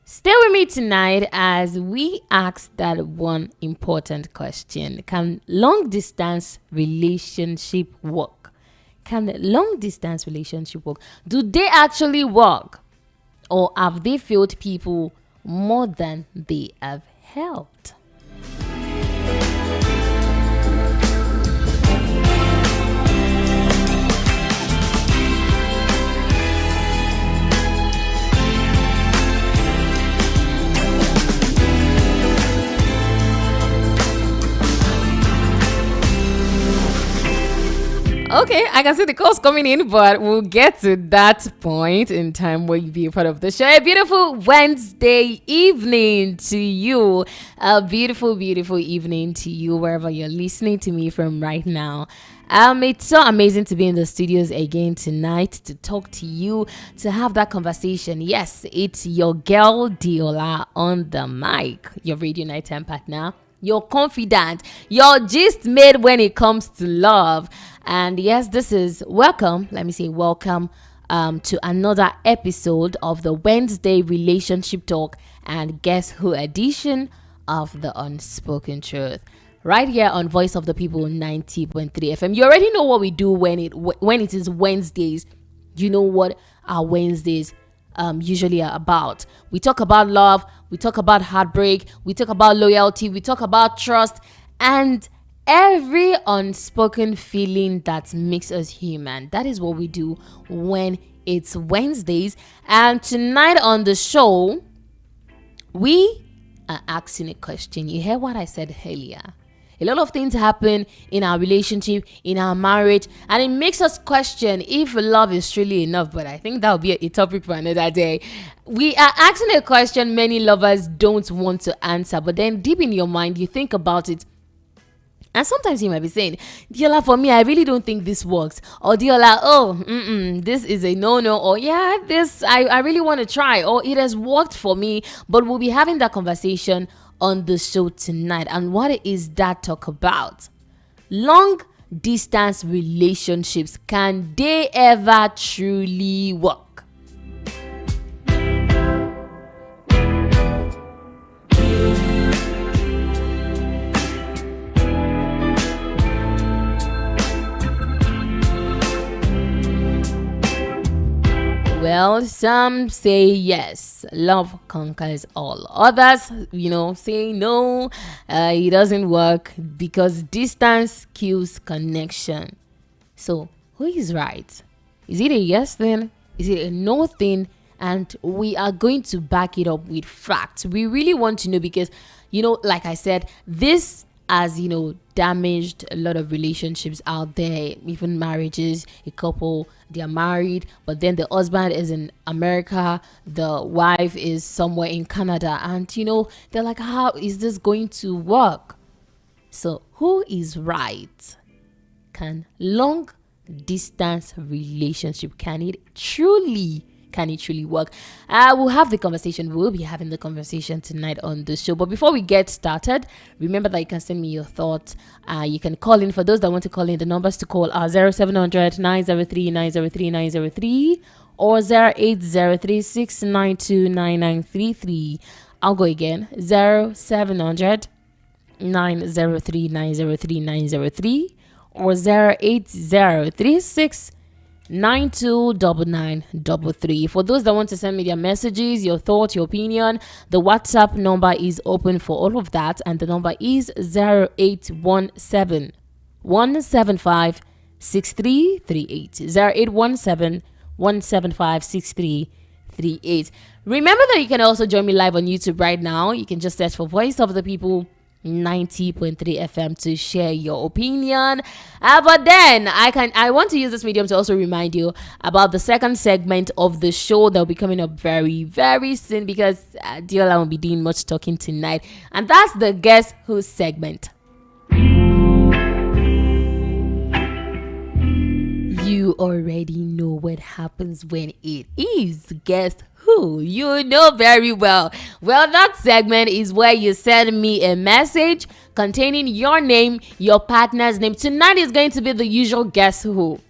Stay with me tonight as we ask that one important question. Can long distance relationship work? Can long distance relationship work? Do they actually work? Or have they failed people more than they have helped? Okay, I can see the calls coming in, but we'll get to that point in time where you be a part of the show. A beautiful Wednesday evening to you. A beautiful, beautiful evening to you, wherever you're listening to me from right now. It's so amazing to be in the studios again tonight to talk to you, to have that conversation. Yes, it's your girl Diola on the mic, your radio nighttime partner. You're confident, you're gist made when it comes to love. And yes, this is welcome. Let me say welcome to another episode of the Wednesday Relationship Talk and Guess Who edition of the Unspoken Truth. Right here on Voice of the People 90.3 FM. You already know what we do when it is Wednesdays. You know what our Wednesdays usually are about. We talk about love, we talk about heartbreak, we talk about loyalty, we talk about trust, and every unspoken feeling that makes us human. That is what we do when it's Wednesdays. And tonight on the show, we are asking a question. You hear what I said earlier? A lot of things happen in our relationship, in our marriage, and it makes us question if love is truly enough. But I think that will be a topic for another day. We are asking a question many lovers don't want to answer, but then deep in your mind, you think about it. And sometimes you might be saying, Diola, for me, I really don't think this works. Or Diola, this is a no-no. Or yeah, I really want to try. Or it has worked for me. But we'll be having that conversation on the show tonight. And what is that talk about? Long distance relationships, can they ever truly work? Well, some say yes, love conquers all. Others, say no, it doesn't work because distance kills connection. So, who is right? Is it a yes thing? Is it a no thing? And we are going to back it up with facts. We really want to know because, like I said, this has, damaged a lot of relationships out there, even marriages. A couple, they are married, but then the husband is in America, the wife is somewhere in Canada, and they're like, how is this going to work? So who is right? Can long distance relationship, can it truly work? We'll have the conversation. We'll be having the conversation tonight on the show. But before we get started, remember that you can send me your thoughts. You can call in. For those that want to call in, the numbers to call are 0700 903 903 903 or 0803 692 I'll go again. 0700 903 903 903 or 0803 929933. For those that want to send me their messages, your thoughts, your opinion, the WhatsApp number is open for all of that, and the number is 0817 175 6338. 0817 175 6338. Remember that you can also join me live on YouTube right now. You can just search for Voice of the People 90.3 FM to share your opinion. But then I want to use this medium to also remind you about the second segment of the show that will be coming up very, very soon, because Diola won't be doing much talking tonight, and that's the Guess Who segment. You already know what happens when it is Guess Who. You know very well. Well, that segment is where you send me a message containing your name, your partner's name. Tonight is going to be the usual Guess Who.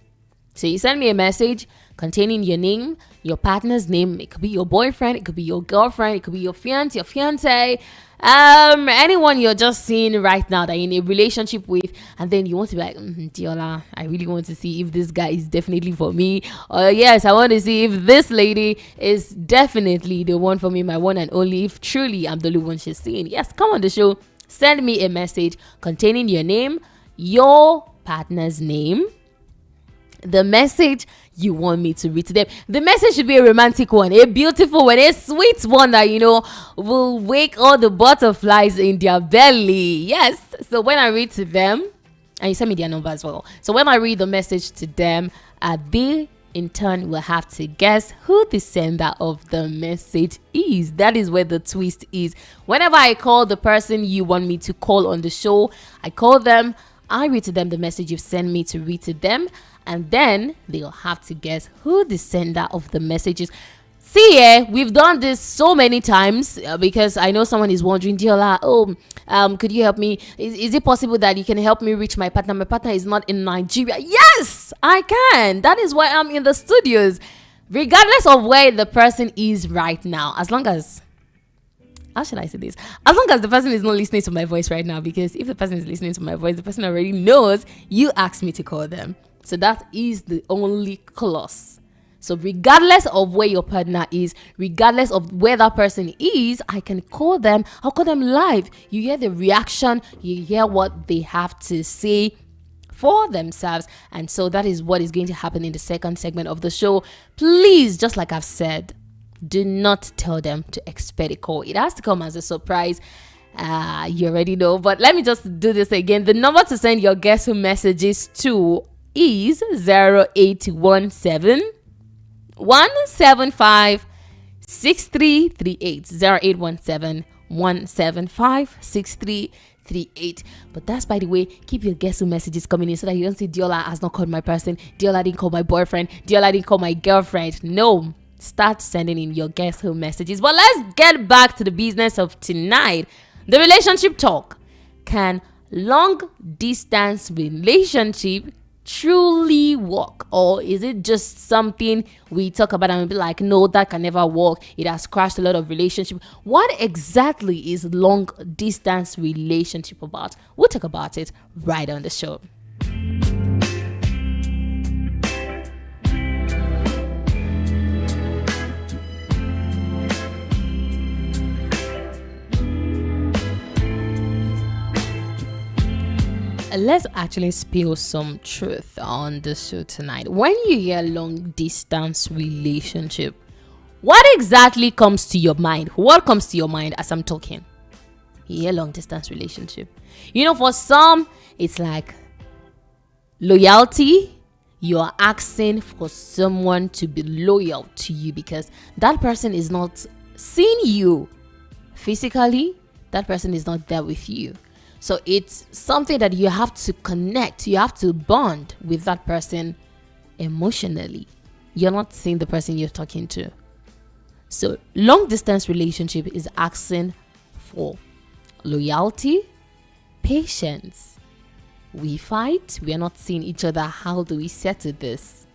So you send me a message containing your name, your partner's name. It could be your boyfriend, it could be your girlfriend, it could be your fiance, anyone you're just seeing right now that you're in a relationship with, and then you want to be like, Diola, I really want to see if this guy is definitely for me, or yes, I want to see if this lady is definitely the one for me, my one and only, if truly I'm the only one she's seeing. Yes, come on the show, send me a message containing your name, your partner's name, the message you want me to read to them. The message should be a romantic one, a beautiful one, a sweet one that, will wake all the butterflies in their belly. Yes. So when I read to them, and you send me their number as well. So when I read the message to them, they in turn will have to guess who the sender of the message is. That is where the twist is. Whenever I call the person you want me to call on the show, I call them, I read to them the message you've sent me to read to them, and then they'll have to guess who the sender of the message is. See, we've done this so many times because I know someone is wondering, Diola, could you help me? Is it possible that you can help me reach my partner? My partner is not in Nigeria. Yes, I can. That is why I'm in the studios. Regardless of where the person is right now, as long as, how should I say this? As long as the person is not listening to my voice right now, because if the person is listening to my voice, the person already knows you asked me to call them. So that is the only clause. So regardless of where your partner is, regardless of where that person is, I can call them. I'll call them live. You hear the reaction. You hear what they have to say for themselves. And so that is what is going to happen in the second segment of the show. Please, just like I've said, do not tell them to expect a call. It has to come as a surprise. You already know. But let me just do this again. The number to send your guess who messages to is 0817 175 6338. 0817 175 6338. But that's, by the way, keep your guess who messages coming in so that you don't say Diola has not called my person, Diola didn't call my boyfriend, Diola didn't call my girlfriend. No, start sending in your guess who messages. But let's get back to the business of tonight, the relationship talk. Can long distance relationship truly work, or is it just something we talk about and we'll be like, no, that can never work, it has crashed a lot of relationship? What exactly is long distance relationship about? We'll talk about it right on the show. Let's actually spill some truth on the show tonight. When you hear long distance relationship, what exactly comes to your mind? What comes to your mind as I'm talking? You hear long distance relationship. For some, it's like loyalty. You're asking for someone to be loyal to you because that person is not seeing you physically. That person is not there with you. So it's something that you have to connect, you have to bond with that person emotionally. You're not seeing the person you're talking to. So long distance relationship is asking for loyalty, patience. We fight, we are not seeing each other. How do we settle this?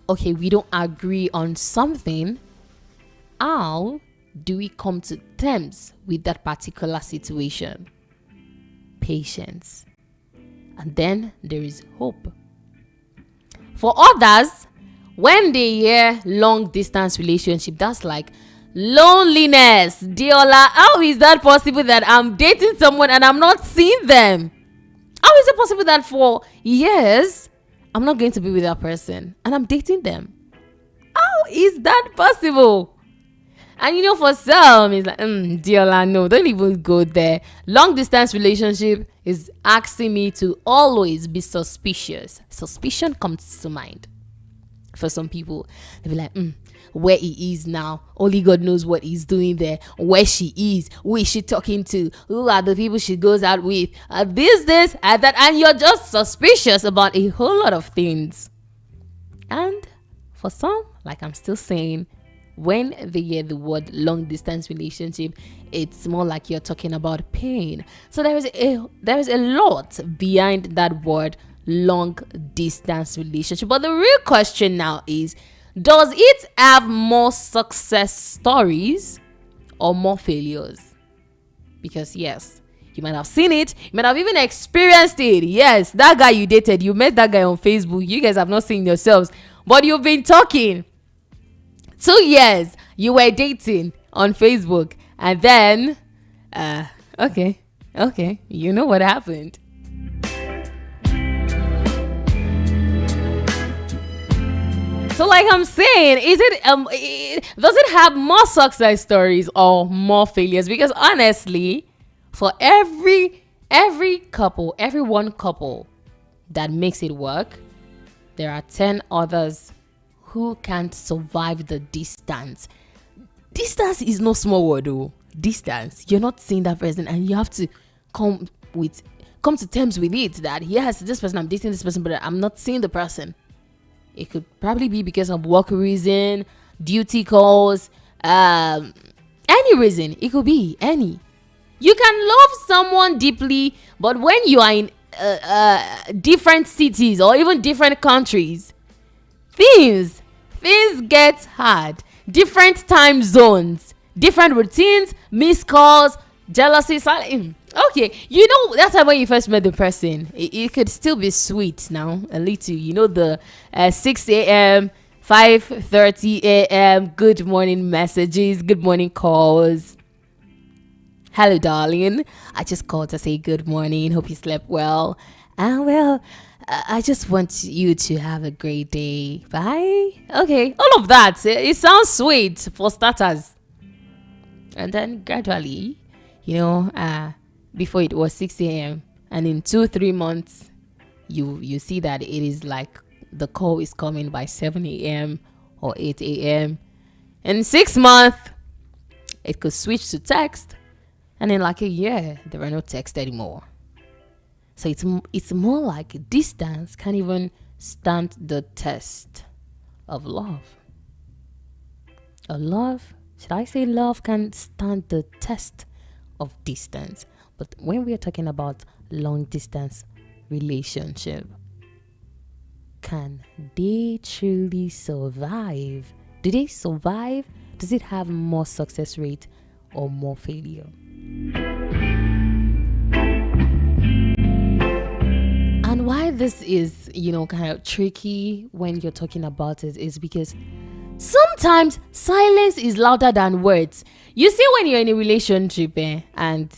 Okay, we don't agree on something. How do we come to terms with that particular situation? Patience. And then there is hope. For others, when they hear long distance relationship, that's like loneliness. Diola, how is that possible that I'm dating someone and I'm not seeing them? How is it possible that for years I'm not going to be with that person and I'm dating them? How is that possible? And for some, it's like, Diola, no, don't even go there. Long distance relationship is asking me to always be suspicious. Suspicion comes to mind. For some people, they'll be like, where he is now, only God knows what he's doing there. Where she is, who is she talking to, who are the people she goes out with, this, that, and you're just suspicious about a whole lot of things. And for some, like I'm still saying, when they hear the word long distance relationship, it's more like you're talking about pain. So there is a lot behind that word long distance relationship. But the real question now is, Does it have more success stories or more failures? Because yes, you might have seen it, you might have even experienced it. Yes, that guy you dated, you met that guy on Facebook, you guys have not seen yourselves, but you've been talking 2 years, you were dating on Facebook, and then okay, you know what happened. So like I'm saying, does it have more success stories or more failures? Because honestly, for every one couple that makes it work, there are 10 others who can't survive the distance. Distance is no small word though. Distance. You're not seeing that person and you have to come to terms with it that yes, this person, I'm dating this person, but I'm not seeing the person. It could probably be because of work reason, duty calls, any reason. It could be any. You can love someone deeply, but when you are in different cities or even different countries, things get hard. Different time zones, different routines, missed calls, jealousy, okay, you know, that's when you first met the person. It could still be sweet now, a little. You know, the 6 a.m., 5:30 a.m., good morning messages, good morning calls. Hello, darling. I just called to say good morning. Hope you slept well. I just want you to have a great day. Bye. Okay, all of that. It sounds sweet for starters. And then gradually, you know, before it was 6 a.m. and in 2-3 months, you see that it is like the call is coming by 7 a.m. or 8 a.m. In 6 months, it could switch to text. And in like a year, there are no text anymore. So it's more like distance can't even stand the test of love. Should I say love can stand the test of distance? But when we are talking about long distance relationship, can they truly survive? Do they survive? Does it have more success rate or more failure? And why this is, kind of tricky when you're talking about it is because sometimes silence is louder than words. You see, when you're in a relationship and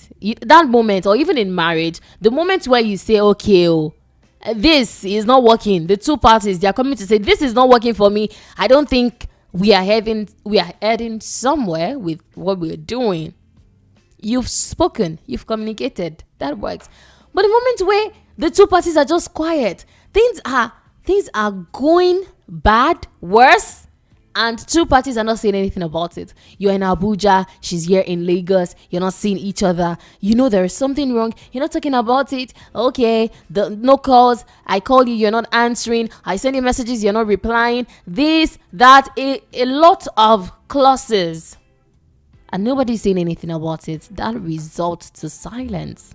that moment, or even in marriage, the moment where you say, okay, this is not working, the two parties, they are coming to say, this is not working for me. I don't think we are heading somewhere with what we're doing. You've spoken, you've communicated, that works. But the moment where the two parties are just quiet, things are going bad, worse, and two parties are not saying anything about it. You're in Abuja, she's here in Lagos, you're not seeing each other. You know there is something wrong, you're not talking about it. Okay, no calls, I call you, you're not answering. I send you messages, you're not replying. This, that, a lot of clauses. And nobody's saying anything about it. That results to silence.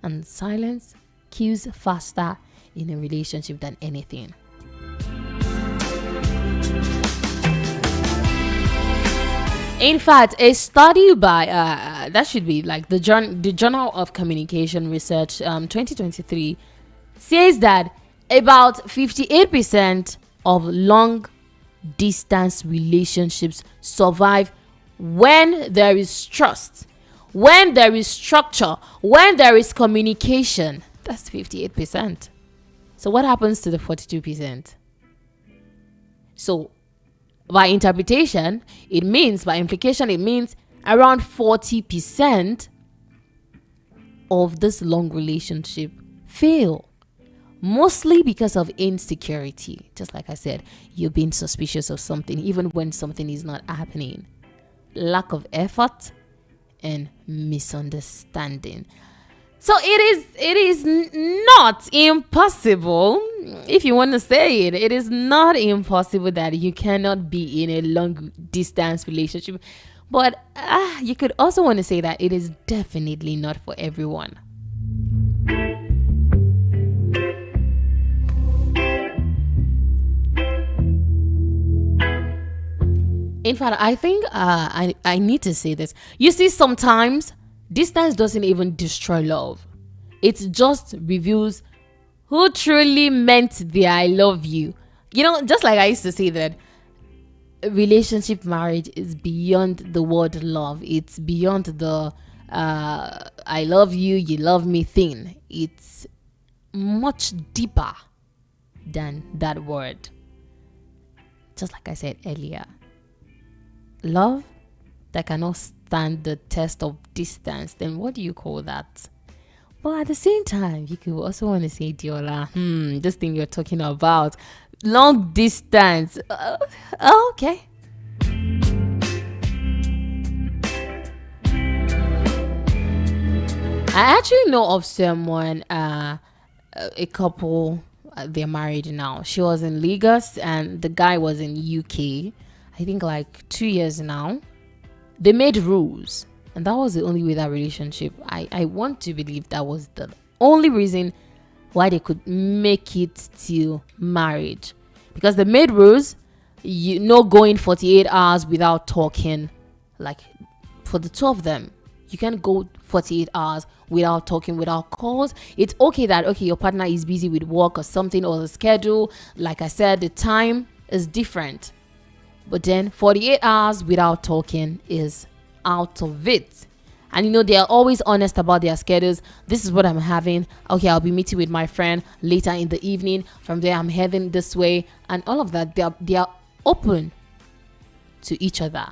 And silence kills faster in a relationship than anything. In fact, a study by that should be like the Journal of Communication Research 2023 says that about 58% of long distance relationships survive when there is trust, when there is structure, when there is communication. That's 58%. So what happens to the 42%? So by implication, it means around 40% of this long relationship fail. Mostly because of insecurity. Just like I said, you're being suspicious of something even when something is not happening. Lack of effort and misunderstanding. So it is not impossible, if you want to say it. It is not impossible that you cannot be in a long distance relationship. But you could also want to say that it is definitely not for everyone. In fact, I think I need to say this. You see, sometimes distance doesn't even destroy love. It just reveals who truly meant the I love you. You know, just like I used to say that relationship marriage is beyond the word love. It's beyond the I love you, you love me thing. It's much deeper than that word. Just like I said earlier, love that cannot stand the test of distance, then what do you call that? But at the same time, you could also want to say, Diola, this thing you're talking about, long distance. Okay. I actually know of someone, a couple, they're married now. She was in Lagos and the guy was in UK. I think like 2 years now. They made rules, and that was the only way that relationship. I want to believe that was the only reason why they could make it to marriage, because they made rules. You know, going 48 hours without talking, like for the two of them. You can't go 48 hours without talking, without calls. It's okay that, okay, your partner is busy with work or something, or the schedule. Like I said, the time is different. But then 48 hours without talking is out of it. And you know, they are always honest about their schedules. This is what I'm having. Okay, I'll be meeting with my friend later in the evening. From there, I'm heading this way. And all of that, they are open to each other.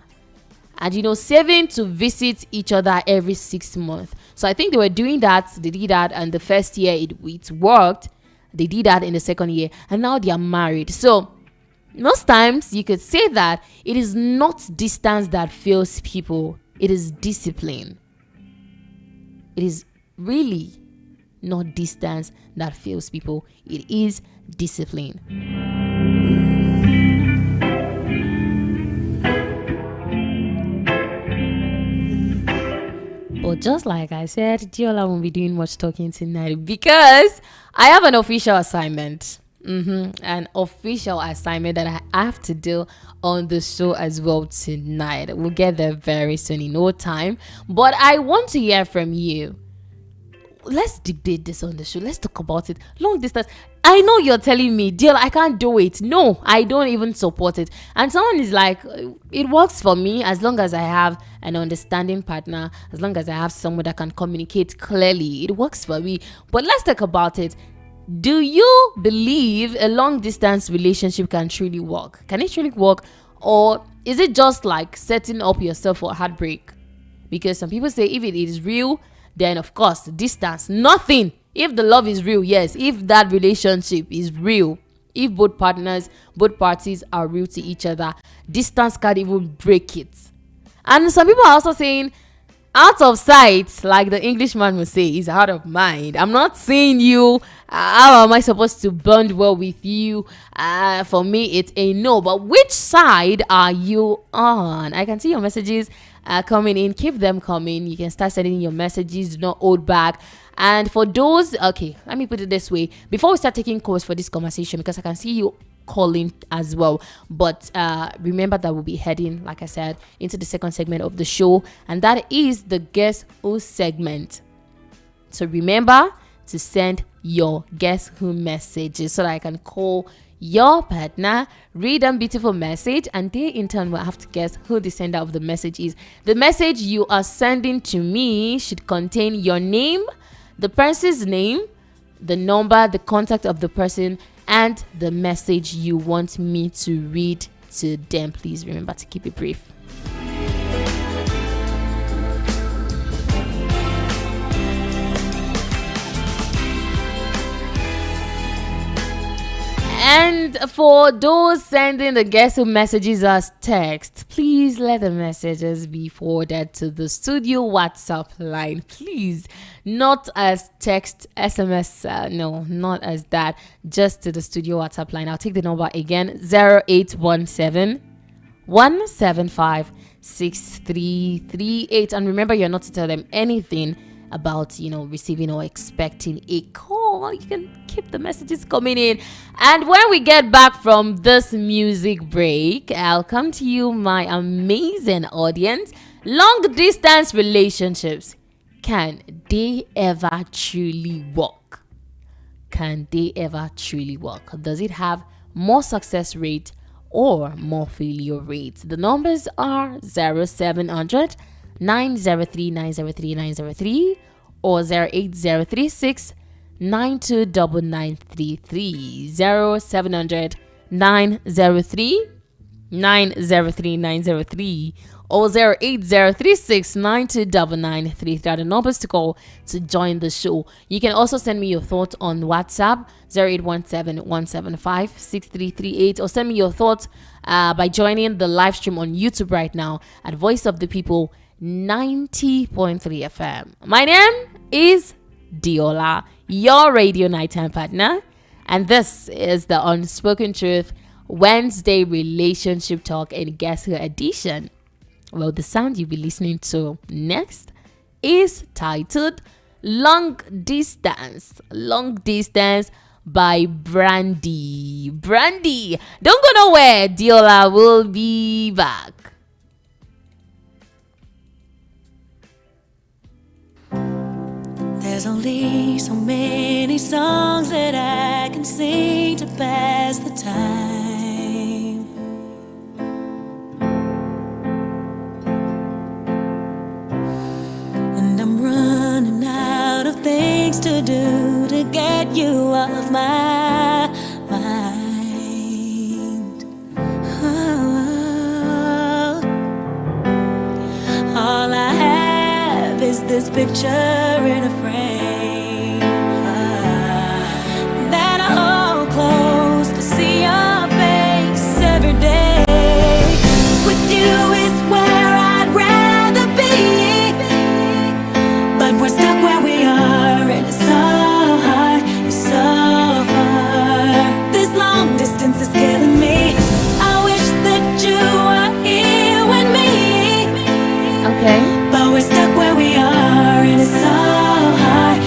And you know, saving to visit each other every 6 months. So I think they were doing that. They did that, and the first year it worked. They did that in the second year, and now they are married. So most times you could say that it is not distance that fails people. It is discipline. It is really not distance that fails people. It is discipline. But just like I said, Diola won't be doing much talking tonight because I have an official assignment. An official assignment that I have to do on the show as well tonight. We'll get there very soon in no time. But I want to hear from you. Let's debate this on the show. Let's talk about it. Long distance. I know you're telling me, deal, I can't do it. No, I don't even support it. And someone is like, it works for me as long as I have an understanding partner, as long as I have someone that can communicate clearly. It works for me. But let's talk about it. Do you believe a long distance relationship can truly work? Can it truly work? Or is it just like setting up yourself for heartbreak? Because some people say if it is real, then of course distance, nothing. If the love is real, yes. If that relationship is real, if both parties are real to each other, distance can't even break it. And some people are also saying out of sight, like the Englishman would say, is out of mind. I'm not seeing you. How am I supposed to bond well with you? For me, it's a no. But which side are you on? I can see your messages coming in. Keep them coming. You can start sending your messages. Do not hold back. And for those, okay, let me put it this way. Before we start taking calls for this conversation, because I can see you calling as well, but remember that we'll be heading, like I said, into the second segment of the show, and that is the Guess Who segment. So remember to send your Guess Who messages so that I can call your partner, read a beautiful message, and they in turn will have to guess who the sender of the message is. The message you are sending to me should contain your name, the person's name, the number, the contact of the person, and the message you want me to read to them. Please remember to keep it brief. And for those sending the Guess Who messages as text, please let the messages be forwarded to the studio WhatsApp line. Please, not as text, SMS, no, not as that, just to the studio WhatsApp line. I'll take the number again, 0817 175 6338. And remember, you're not to tell them anything about, receiving or expecting a call, you can keep the messages coming in. And when we get back from this music break, I'll come to you, my amazing audience. Long distance relationships, can they ever truly work? Can they ever truly work? Does it have more success rate or more failure rates? The numbers are 0700 903 903 903 or 08036 929933. 0700 903 903 903 or 08036929933 are the numbers to call to join the show. You can also send me your thoughts on WhatsApp 0817-175-6338 or send me your thoughts by joining the live stream on YouTube right now at Voice of the People 90.3 FM. My name is Diola, your radio nighttime partner, and this is the Unspoken Truth Wednesday Relationship Talk and Guess Who edition. Well, the sound you'll be listening to next is titled Long Distance by Brandy. Brandy, don't go nowhere. Diola will be back. There's only so many songs that I can sing to pass the time. And I'm running out of things to do to get you off my mind. Oh. All I have is this picture in a frame that I hold close to see your face every day. With you is where I'd rather be, but we're stuck where we are, and it's so hard, it's so far. This long distance is killing me. I wish that you were here with me. Okay. But we're stuck where we are, and it's so hard,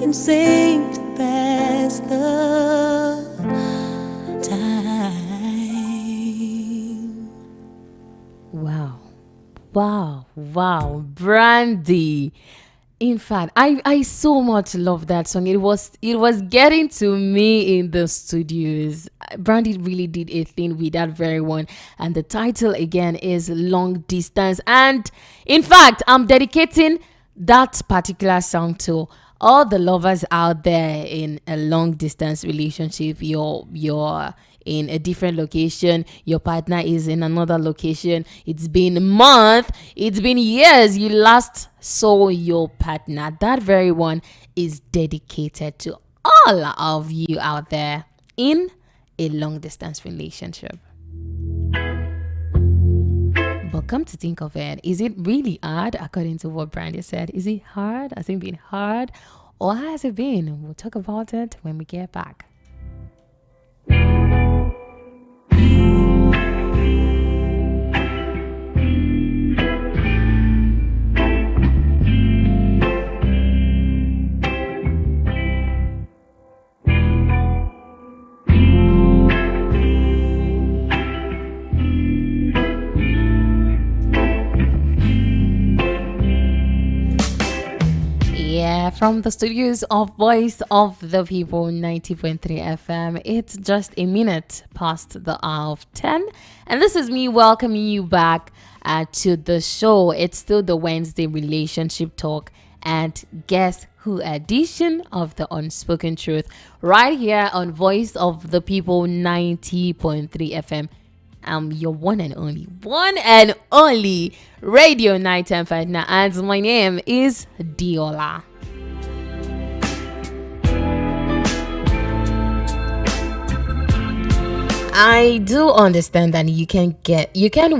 can sing to pass the time. Wow. Wow. Brandy. In fact, I so much love that song. It was getting to me in the studios. Brandy really did a thing with that very one. And the title again is Long Distance. And in fact, I'm dedicating that particular song to all the lovers out there in a long distance relationship. You're in a different location, your partner is in another location, it's been a month, it's been years you last saw your partner. That very one is dedicated to all of you out there in a long distance relationship. But come to think of it, is it really hard according to what Brandy said? Is it hard? Has it been hard? Or has it been? We'll talk about it when we get back. From the studios of Voice of the People 90.3 FM, it's just a minute past the hour of 10, and this is me welcoming you back to the show. It's still the Wednesday Relationship Talk and Guess Who edition of the Unspoken Truth right here on Voice of the People 90.3 FM. I'm your one and only Radio Night Time Partner, and my name is Diola. I do understand that you can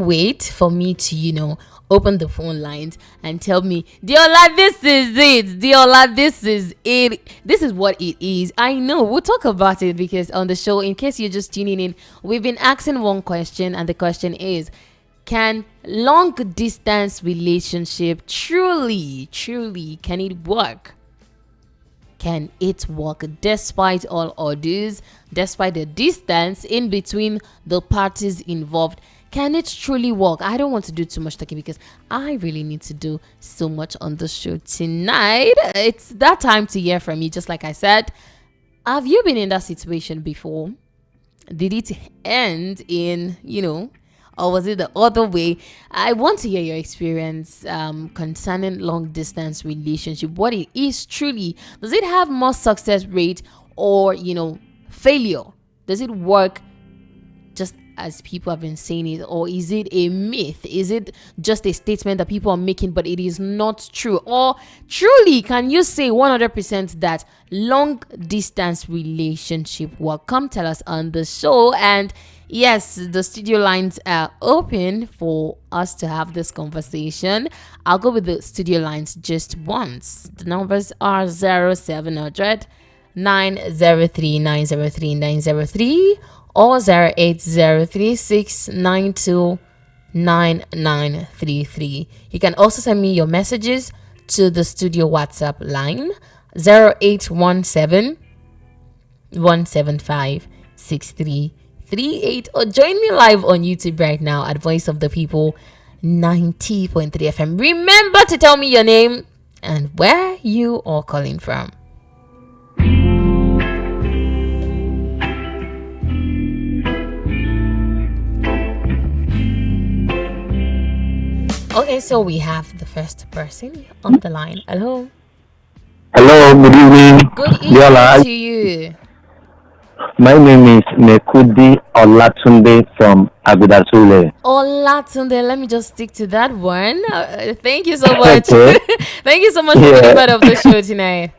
wait for me to, open the phone lines and tell me, Diola, this is it. Diola, this is it. This is what it is. I know. We'll talk about it because on the show, in case you're just tuning in, we've been asking one question, and the question is, can long distance relationship truly, can it work? Can it work despite all odds, despite the distance in between the parties involved? Can it truly work? I don't want to do too much talking because I really need to do so much on the show tonight. It's that time to hear from you, just like I said. Have you been in that situation before? Did it end in, or was it the other way? I want to hear your experience concerning long distance relationship. What it is truly. Does it have more success rate or, failure? Does it work just as people have been saying it, or is it a myth? Is it just a statement that people are making but it is not true? Or truly, can you say 100% that long distance relationship work? Come tell us on the show. And yes, the studio lines are open for us to have this conversation. I'll go with the studio lines just once. The numbers are 0700 903 903 903 or 08036929933. You can also send me your messages to the studio WhatsApp line 0817 175 6338, or join me live on YouTube right now at Voice of the People 90.3 FM. Remember to tell me your name and where you are calling from. Okay, so we have the first person on the line. Hello. Hello, good evening. Good evening to you. My name is Mekudi Olatunde from Agudasule. Olatunde, let me just stick to that one. Thank you so much. Thank you so much for being part of the show tonight.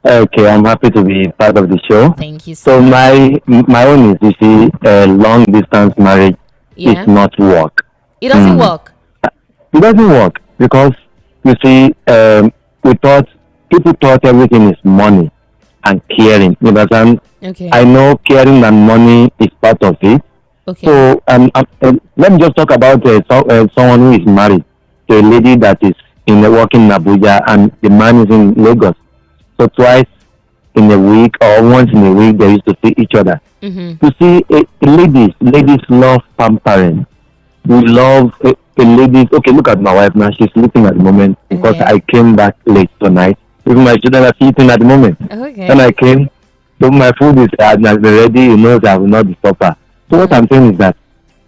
Okay, I'm happy to be part of the show. Thank you so much. My own is, you see, long distance marriage is not work. It doesn't work. It doesn't work because, you see, people thought everything is money and caring. You understand? Okay. I know caring and money is part of it. Okay. So let me just talk about someone who is married to a lady that is working in Abuja and the man is in Lagos. So twice in a week or once in a week they used to see each other. Mm-hmm. You see, ladies love pampering. We love ladies. Okay, look at my wife now. She's sleeping at the moment because Okay. I came back late tonight. Even my children are sleeping at the moment. When Okay. I came, so my food is has been ready. You know that I will not disturb her. So what I'm saying is that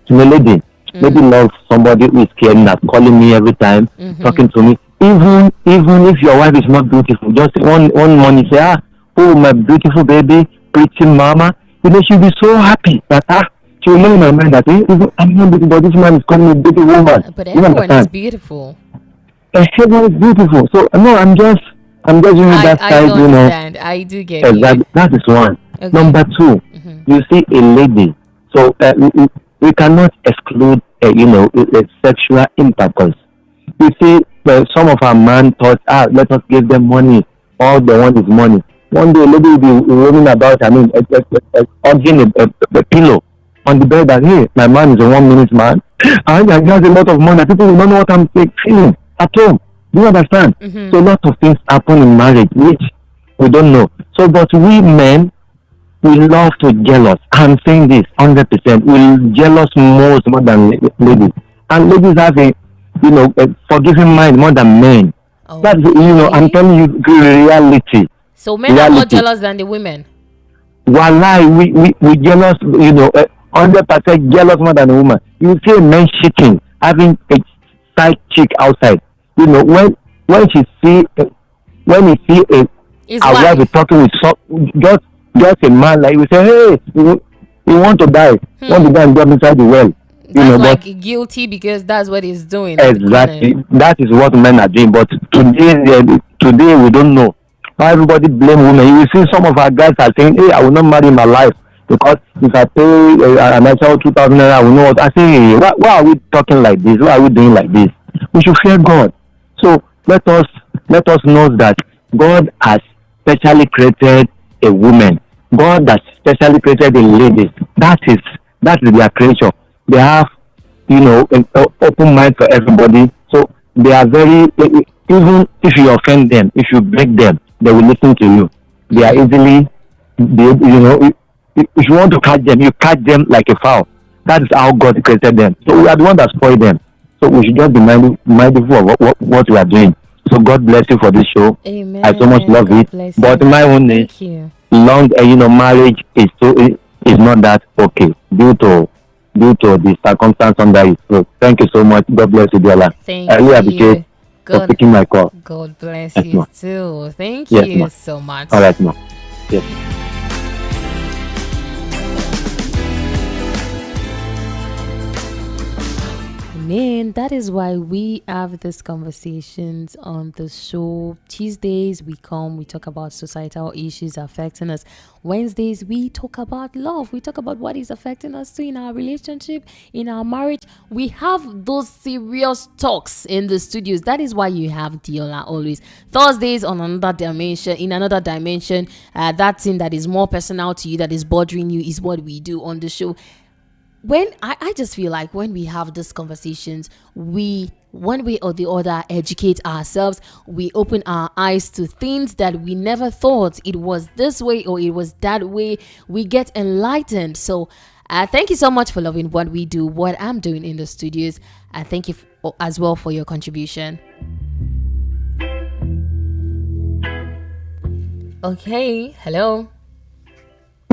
to a lady Mm. loves somebody who is caring, that's calling me every time, Mm-hmm. talking to me. Even if your wife is not beautiful, just one morning say, oh my beautiful baby, pretty mama. You know she'll be so happy that she will know in my mind that even I'm not beautiful, but this man is calling me beautiful woman. But You everyone is understand? beautiful. Everyone is beautiful. So no, I'm just using I that I do side, understand. I do get you. exactly. That is one. Okay. Number two, Mm-hmm. you see a lady. So we cannot exclude, sexual intercourse. You see, some of our man thought, let us give them money. All they want is money. One day, a lady will be roaming about. I mean, hugging a pillow on the bed. That hey, my man is a 1 minute man, and he has a lot of money. People will not know what I'm feeling at home. Do you understand? Mm-hmm. So a lot of things happen in marriage which we don't know. So, but we men, we love to jealous. I'm saying this 100%. We jealous more than ladies, and ladies have a forgiving mind more than men. That's I'm Okay. telling you the reality. So men are more Reality. jealous than the women. Wallahi, we jealous. 100% jealous more than a woman. You see a man cheating, having a side chick outside. When she see when he see His a wife is wife. talking with just a man, like we say, hey, you want to die, want to Hmm. die and jump inside the well. That's But like guilty because that's what he's doing in the corner. exactly that is what men are doing. But today we don't know. Why everybody blame women? You will see some of our guys are saying, hey, I will not marry in my life because if I pay an extra 2,000 naira, I will know what I say. Hey, why are we talking like this? Why are we doing like this? We should fear God. So let us know that God has specially created a woman. God has specially created a lady. That is their creation. They have an open mind for everybody. So they are very even if you offend them, if you break them, they will listen to you. They are easily if you want to catch them, you catch them like a fowl. That is how God created them. So we are the one that spoil them. So we should just be mindful of what we are doing. So God bless you for this show. I so much Amen. love God it. bless But you. my own is Thank you. long, marriage is not that okay due to the circumstance under it. So thank you so much. God bless you, Diola. Thank I really appreciate you. for God taking my call. God bless Yes, you ma. too. Thank Yes, you ma. so much. All right, ma. Yes. Man, that is why we have these conversations on the show. Tuesdays, we come, we talk about societal issues affecting us. Wednesdays, we talk about love. We talk about what is affecting us too in our relationship, in our marriage. We have those serious talks in the studios. That is why you have Diola always. Thursdays on another dimension, that thing that is more personal to you, that is bothering you, is what we do on the show. When I just feel like when we have these conversations, we one way or the other educate ourselves. We open our eyes to things that we never thought it was this way or it was that way. We get enlightened. So thank you so much for loving what we do, what I'm doing in the studios. Thank you as well for your contribution. Okay, hello.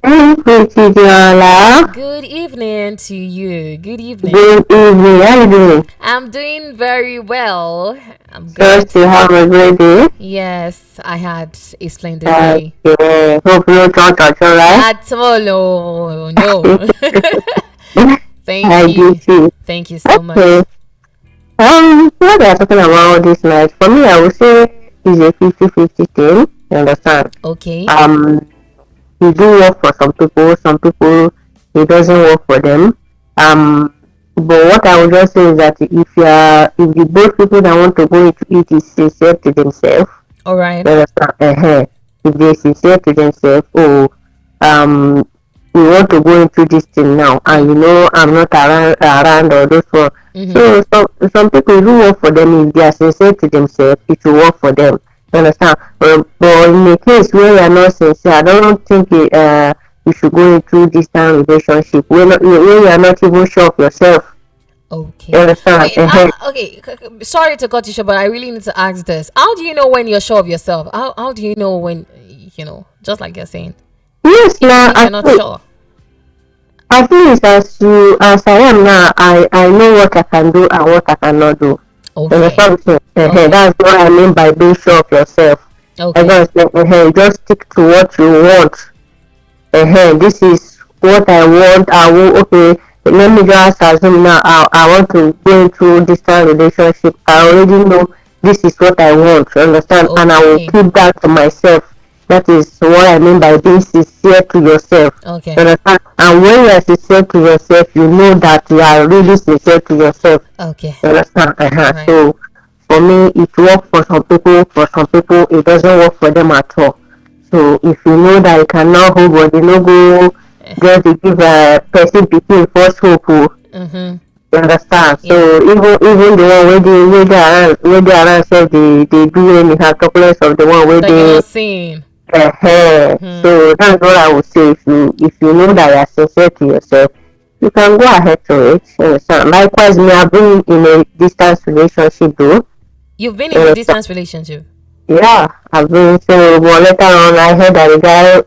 Pretty Diola. Good evening to you. Good evening. Good evening. How you doing? I'm doing very well. I'm good. Just to have a great day. Yes, I had a splendid day. Okay. Hope you don't touch, alright? At all, oh, no. I Thank do you. too. Thank you so much. Okay. What we are talking about this night, for me, I would say it's a 50-50 thing. You understand? Okay. It do work for some people it doesn't work for them. But what I would just say is that if the both people that want to go into it is sincere to themselves, All right. you understand? If they're sincere to themselves, we want to go into this thing now, and I'm not around or those one. So some people, it will work for them if they are sincere to themselves. It will work for them. You understand? But in a case where you are not sincere, I don't think you should go into distant relationship where you are not even sure of yourself. Okay. You understand? Wait, okay. Sorry to cut you short, but I really need to ask this. How do you know when you're sure of yourself? How do you know when, just like you're saying, Yes, even now if you're not sure? I feel it's as I am now. I know what I can do and what I cannot do. You Okay. understand what I'm saying? Okay. That's what I mean by being sure of yourself. Okay. Just stick to what you want. This is what I want. I will. Okay, let me just assume now. I want to go into distant relationship. I already know this is what I want. You understand? And I will Okay. keep that to myself. That is what I mean by being sincere to yourself. Okay. You understand? And when you are sincere to yourself, you know that you are really sincere to yourself. Okay. You understand? Right. So for me, it works for some people. For some people, it doesn't work for them at all. So if you know that you cannot hold body, no go just to give a person between first hope. Mm-hmm. You understand? Yeah. So even the one where they around self they do anyhow chocolates of the one where That you're they not seeing. so that's what I would say. If you know that you are sincere to yourself, you can go ahead to it. You understand? Likewise, me I've been in a distance relationship though. You've been in a distance relationship. Yeah, I've been so but later on I heard that the guy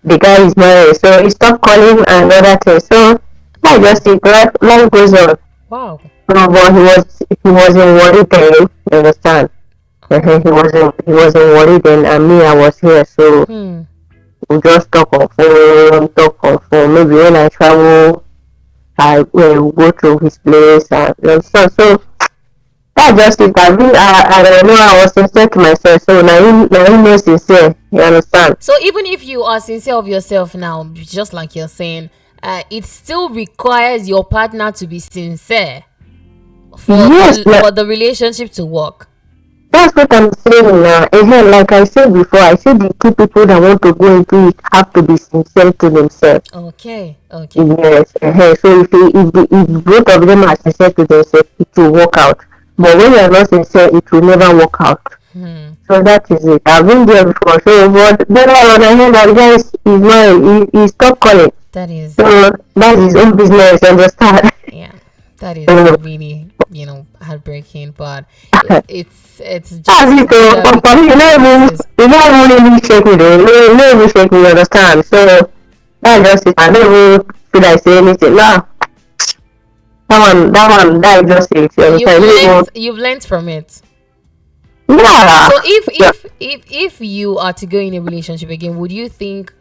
the guy is married, so he stopped calling and other things. So I just think life goes on. Wow. No, but he wasn't worried then, you understand? He wasn't worried then and me I was here, so we just talk on phone. Maybe when I travel I will go to his place and you understand. So that's just it. I don't know. I was sincere to myself, so now you know sincere. You understand? So even if you are sincere of yourself now, just like you're saying, it still requires your partner to be sincere for Yes, for the relationship to work. that's what I'm saying now. Again, like I said before, I said the two people that want to go into it have to be sincere to themselves. Okay. Okay. Yes. So if both of them are sincere to themselves, it will work out. But when you are not sincere, it will never work out. So that is it. I've been there before. So, but then when I heard that guy is married, he stopped calling. That is. So that's his own business. Understand? Yeah. That is really, heartbreaking. But it's just. That's it. So for me, you not even really shake me. You not even shake me. You understand? So that's just it. I don't even feel like say anything. Nah. That is just it. You understand? You've learned from it. Yeah. So if you are to go in a relationship again, do you think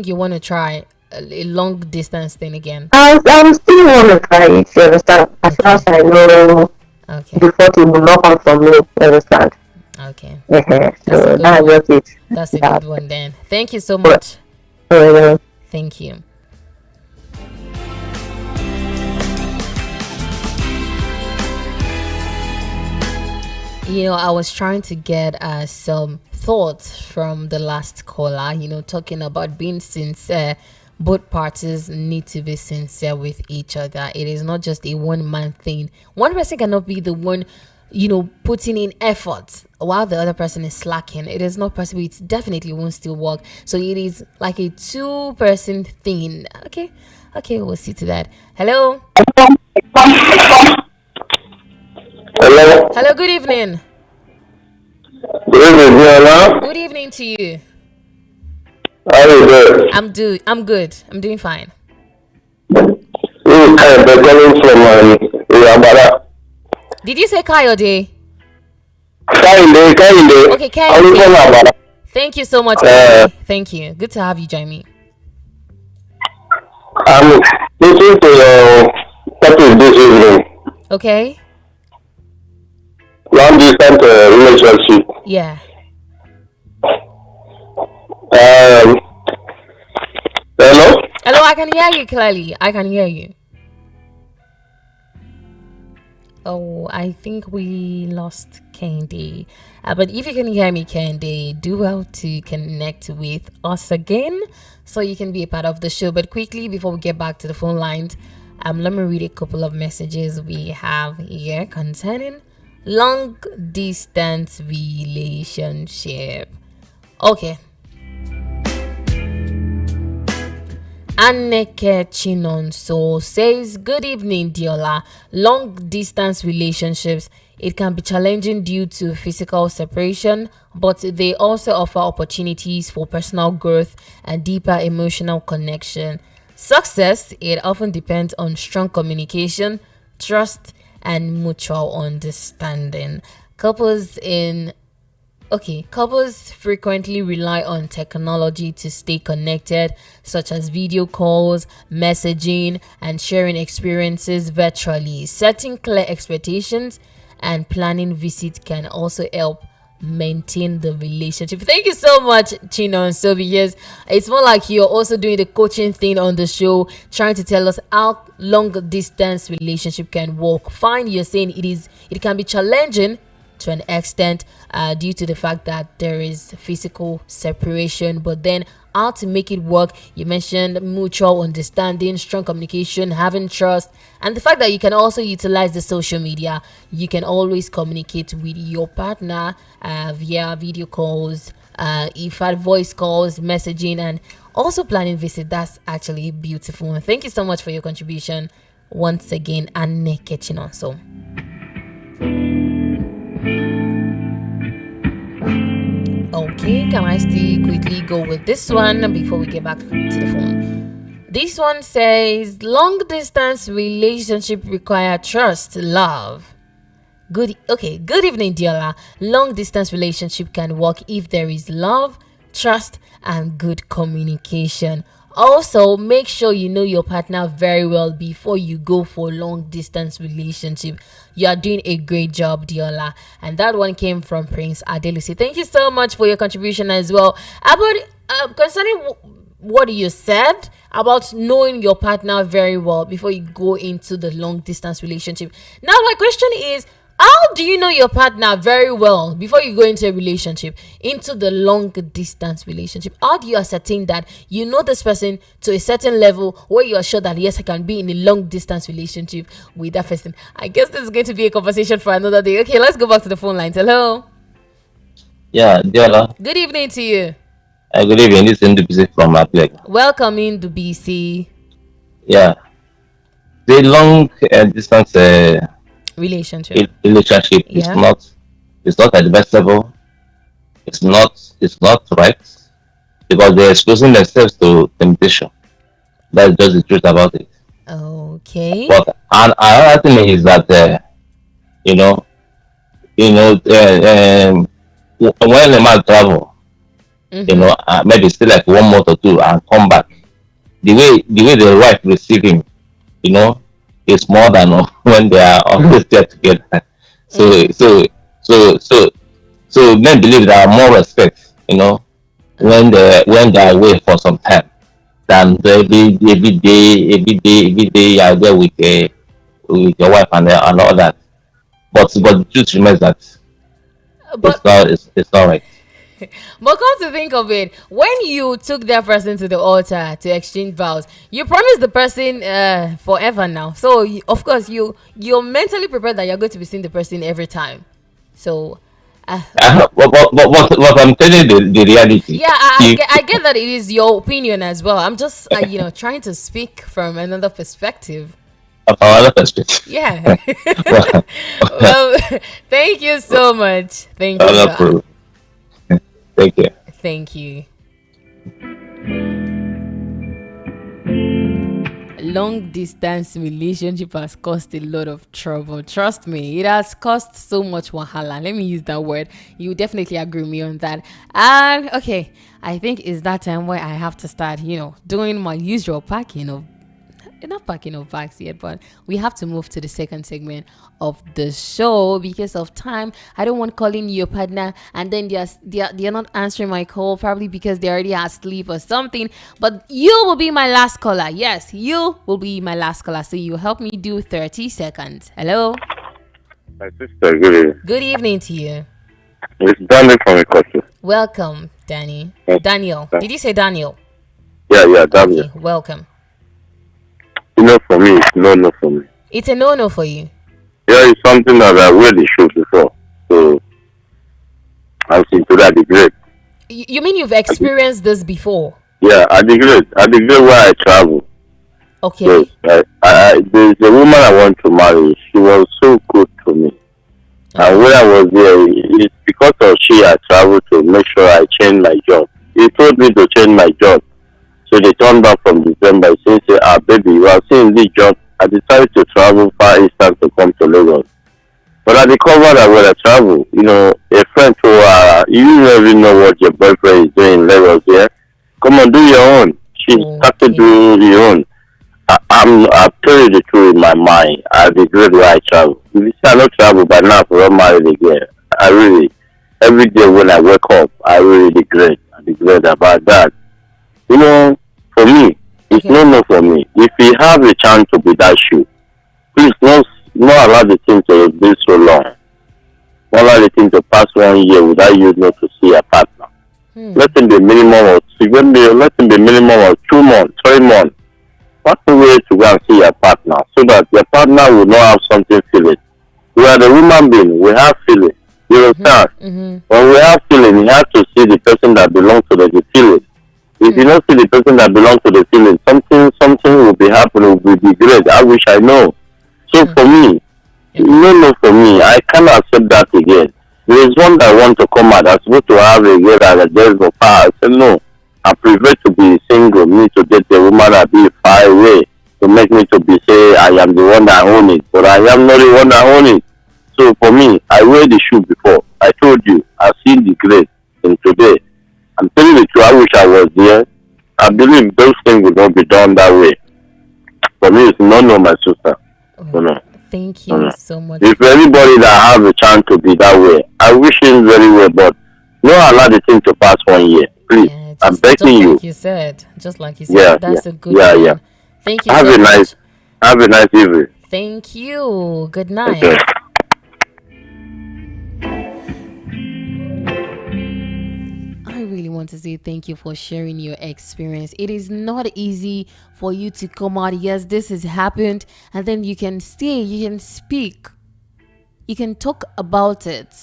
you want to try a long distance thing again? I'm still want to try it. You understand? As far as I know, the fault will not come from me. You understand? Okay. So that's just it. That's a good one then. Thank you so much. Thank you. I was trying to get some thoughts from the last caller, talking about being sincere. Both parties need to be sincere with each other. It is not just a one-man thing. One person cannot be the one, putting in effort while the other person is slacking. It is not possible. It definitely won't still work. So it is like a two-person thing. Okay, we'll see to that. Hello? Hello, good evening. Good evening, Diana. Good evening to you. How are you doing? I'm good. I'm doing fine. This is Kayode calling from Yabara. Did you say Kayode? Kayode. Okay, Calling from Kayode. Yabara. Thank you so much, Kayode. Thank you. Good to have you join me. I'm listening to your topic this evening. Okay. Long distance relationship. Yeah. Hello? Hello, I can hear you clearly. I can hear you. Oh, I think we lost Candy. But if you can hear me, Candy, do well to connect with us again so you can be a part of the show. But quickly, before we get back to the phone lines, let me read a couple of messages we have here concerning long distance relationship. Okay. Anneke Chinonso says, good evening, Diola. Long distance relationships, it can be challenging due to physical separation, but they also offer opportunities for personal growth and deeper emotional connection. Success, it often depends on strong communication, trust, and mutual understanding. Couples frequently rely on technology to stay connected, such as video calls, messaging, and sharing experiences virtually. Setting clear expectations and planning visits can also help maintain the relationship. Thank you so much, Chino and Sobi. Yes, it's more like you're also doing the coaching thing on the show, trying to tell us how long distance relationship can work. Fine, you're saying it can be challenging to an extent due to the fact that there is physical separation, but then how to make it work. You mentioned mutual understanding, strong communication, having trust, and the fact that you can also utilize the social media. You can always communicate with your partner via video calls, if had voice calls, messaging, and also planning visit. That's actually beautiful. And thank you so much for your contribution once again, Anneke Chinonso. Okay, can I still quickly go with this one before we get back to the phone? This one says, long distance relationship require trust, love. Good evening, Diola. Long distance relationship can work if there is love, trust, and good communication. Also, make sure you know your partner very well before you go for long distance relationship. You are doing a great job, Diola. And that one came from Prince Adelusi. Thank you so much for your contribution as well. About concerning what you said about knowing your partner very well before you go into the long distance relationship. Now, my question is, how do you know your partner very well before you go into a relationship, into the long distance relationship? How do you ascertain that you know this person to a certain level where you are sure that, yes, I can be in a long distance relationship with that person? I guess this is going to be a conversation for another day. Okay, let's go back to the phone lines. Hello. Yeah, Diola. Good evening to you. Good evening. This is Ndubisi from Apleg. Welcome in to BC. Yeah. The long distance relationship is not at the best level. It's not right because they're exposing themselves to temptation. That's just the truth about it. Okay. But another thing is that when a man travel, maybe still like 1 month or two and come back, the way the wife receive him, it's more than when they are always there together. So men believe there are more respect, when they are away for some time than every day you are there with your wife and all that. But the truth remains that it's not right. But come to think of it, when you took that person to the altar to exchange vows, you promised the person forever now. So of course you're mentally prepared that you're going to be seeing the person every time. So what I'm telling you the reality. Yeah, I get that it is your opinion as well. I'm just trying to speak from another perspective. Another perspective. Yeah. Well, thank you so much. Thank you. Thank you. Thank you. Long distance relationship has caused a lot of trouble. Trust me, it has caused so much wahala. Let me use that word. You definitely agree with me on that. And okay, I think it's that time where I have to start, doing my usual packing of not packing of bags yet, but we have to move to the second segment of the show because of time. I don't want calling your partner and then they're not answering my call, probably because they're already asleep or something. But you will be my last caller. Yes, you will be my last caller. So you help me do 30 seconds. Hello. My sister, good evening. Good evening to you. It's Daniel from Ikotu. Welcome, Danny. Daniel. Did you say Daniel? Yeah, Daniel. Okay, welcome. For me, it's no for me. It's a no for you. Yeah, it's something that I wear the shoe before. So I've seen to that degree. You mean you've experienced this before? Yeah, I degree. I degree where I travel. So Okay. there's a woman I want to marry. She was so good to me. And when I was there, it's because of she I traveled to make sure I change my job. He told me to change my job. So they turned back from December. He said, baby, you are seeing this job. I decided to travel far eastern to come to Lagos. But I discovered that when I travel, a friend told her, you don't even know what your boyfriend is doing in Lagos, yeah? Come on, do your own. She started doing her own. I tell you the truth in my mind. I regret where I travel. If you say I don't travel by now for not married again, I really, every day when I wake up, I really regret. I regret about that. For me, it's no for me. If you have a chance to be that shoe, please not allow the thing to be so long. Not allow the thing to pass 1 year without you not to see a partner. Let him be minimum of let him be minimum of 2 months, 3 months. What's the way to go and see your partner so that your partner will not have something feeling? We are the human being, we have feeling. You understand? When we have feeling, you have to see the person that belongs to the feeling. If you don't see the person that belongs to the feeling, something will be happening, will be great. I wish I know. So for me, no for me, I cannot accept that again. There is one that want to come out that's supposed to have a girl and a girl for power. I said no. I prefer to be single, me to get a woman that be far away to make me to be say I am the one that own it, but I am not the one that own it. So for me, I wear the shoe before. I told you, I see the grace in today. I'm telling you the truth, I wish I was there. I believe those things would not be done that way. For me, it's no, my sister. No. Thank you so much. If anybody that have a chance to be that way, I wish him very well, but don't allow the thing to pass 1 year. Please. Yeah, I'm begging you. Just like you said, that's a good one. Yeah. Thank you Have so a much. nice evening. Thank you. Good night. Okay. I really want to say thank you for sharing your experience. It is not easy for you to come out. Yes, this has happened, and then you can stay, you can speak, you can talk about it.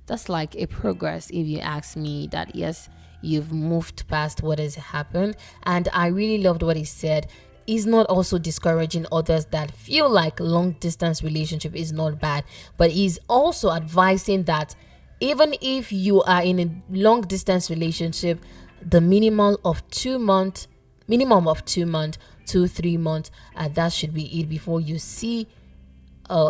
That's like a progress, if you ask me. That yes, you've moved past what has happened. And I really loved what he said. He's not also discouraging others that feel like long distance relationship is not bad, but he's also advising that even if you are in a long distance relationship, the minimum of 2 months, 2-3 months, that should be it before you see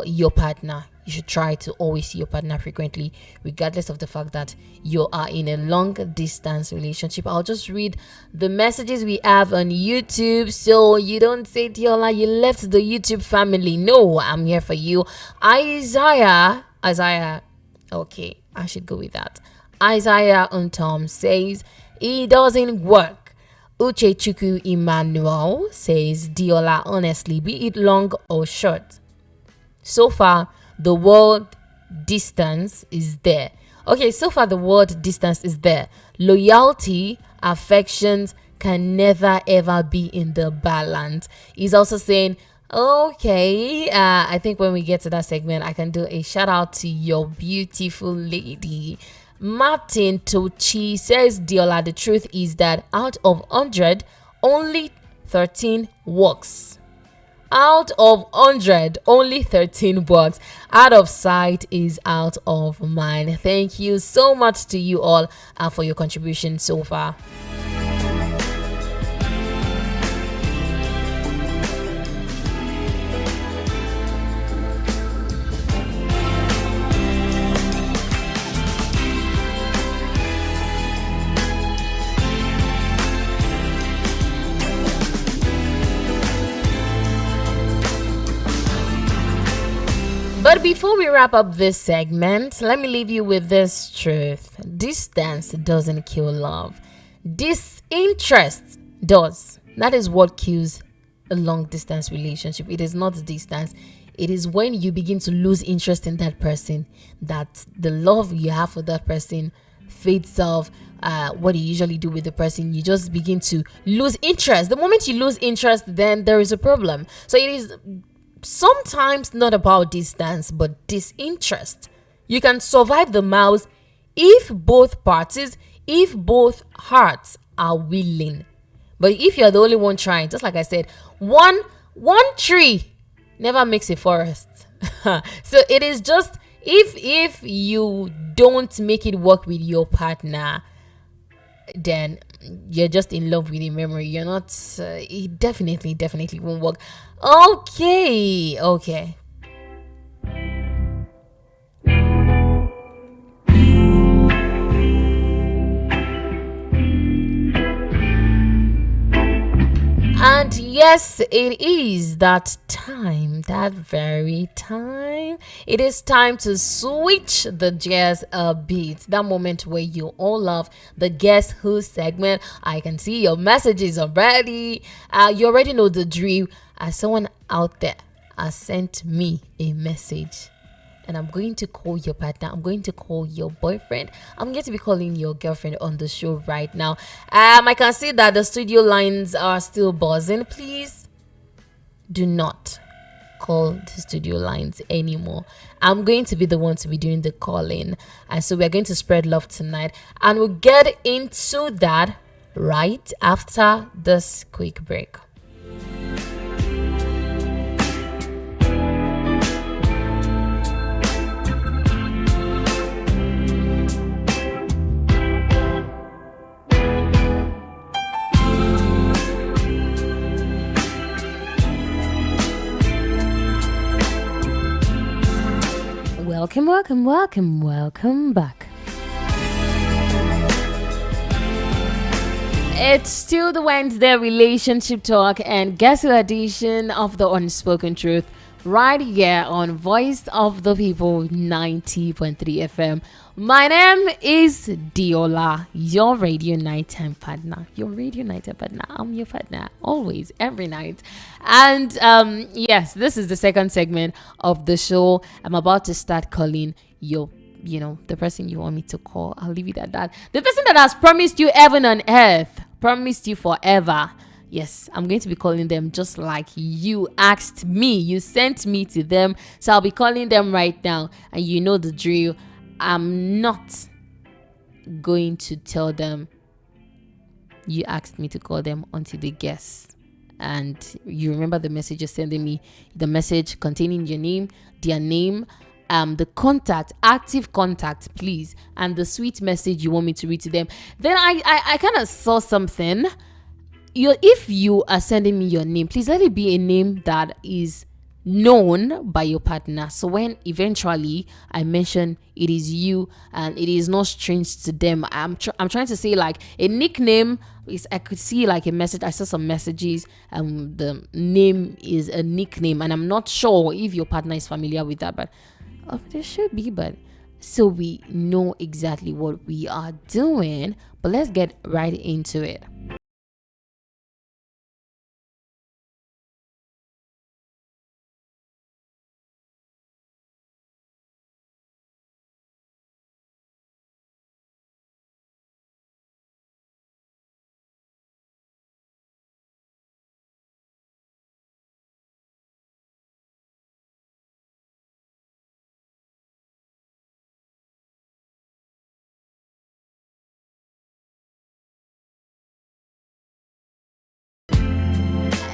your partner. You should try to always see your partner frequently, regardless of the fact that you are in a long distance relationship. I'll just read the messages we have on YouTube, so you don't say, Diola, you left the YouTube family. No, I'm here for you. Isaiah, okay, I should go with that. Isaiah Untom says, it doesn't work. Uchechukwu Emmanuel says, Diola, honestly, be it long or short, so far the word distance is there. Okay, so far the word distance is there. Loyalty, affections can never ever be in the balance. He's also saying, okay, I think when we get to that segment, I can do a shout out to your beautiful lady. Martin Tochi says, Diola, the truth is that out of 100, only 13 works. Out of 100, only 13 works. Out of sight is out of mind. Thank you so much to you all for your contribution so far. But before we wrap up this segment, let me leave you with this truth. Distance doesn't kill love. Disinterest does. That is what kills a long distance relationship. It is not distance. It is when you begin to lose interest in that person that the love you have for that person fades off. What you usually do with the person, you just begin to lose interest. The moment you lose interest, then there is a problem. So it is sometimes not about distance but disinterest. You can survive the miles if both parties, if both hearts are willing. But if you're the only one trying, just like I said, one tree never makes a forest. So it is just, if you don't make it work with your partner, then you're just in love with the memory. You're not. It definitely won't work. Okay. And yes, it is that time, that very time. It is time to switch the gears a bit. That moment where you all love the Guess Who segment. I can see your messages already. You already know the drill. Someone out there has sent me a message. And I'm going to call your partner. I'm going to call your boyfriend. I'm going to be calling your girlfriend on the show right now. I can see that the studio lines are still buzzing. Please do not call the studio lines anymore. I'm going to be the one to be doing the calling. And so we're going to spread love tonight. And we'll get into that right after this quick break. Welcome back. It's still the Wednesday relationship talk and Guess Who edition of the Unspoken Truth right here on Voice of the People 90.3 FM. My name is Diola, your radio nighttime partner. I'm your partner always, every night. And yes, this is the second segment of the show. I'm about to start calling the person you want me to call. I'll leave it at that. The person that has promised you heaven on earth, promised you forever. Yes, I'm going to be calling them just like you asked me. You sent me to them. So I'll be calling them right now. And you know the drill. I'm not going to tell them you asked me to call them until they guess. And you remember the message you're sending me, the message containing your name, their name, the contact, active contact, please, and the sweet message you want me to read to them. Then I kind of saw something. If you are sending me your name, please let it be a name that is known by your partner. So when eventually I mention it is you and it is not strange to them, I'm trying to say like a nickname is, I could see like a message. I saw some messages the name is a nickname, and I'm not sure if your partner is familiar with that, but there should be. But so we know exactly what we are doing. But let's get right into it.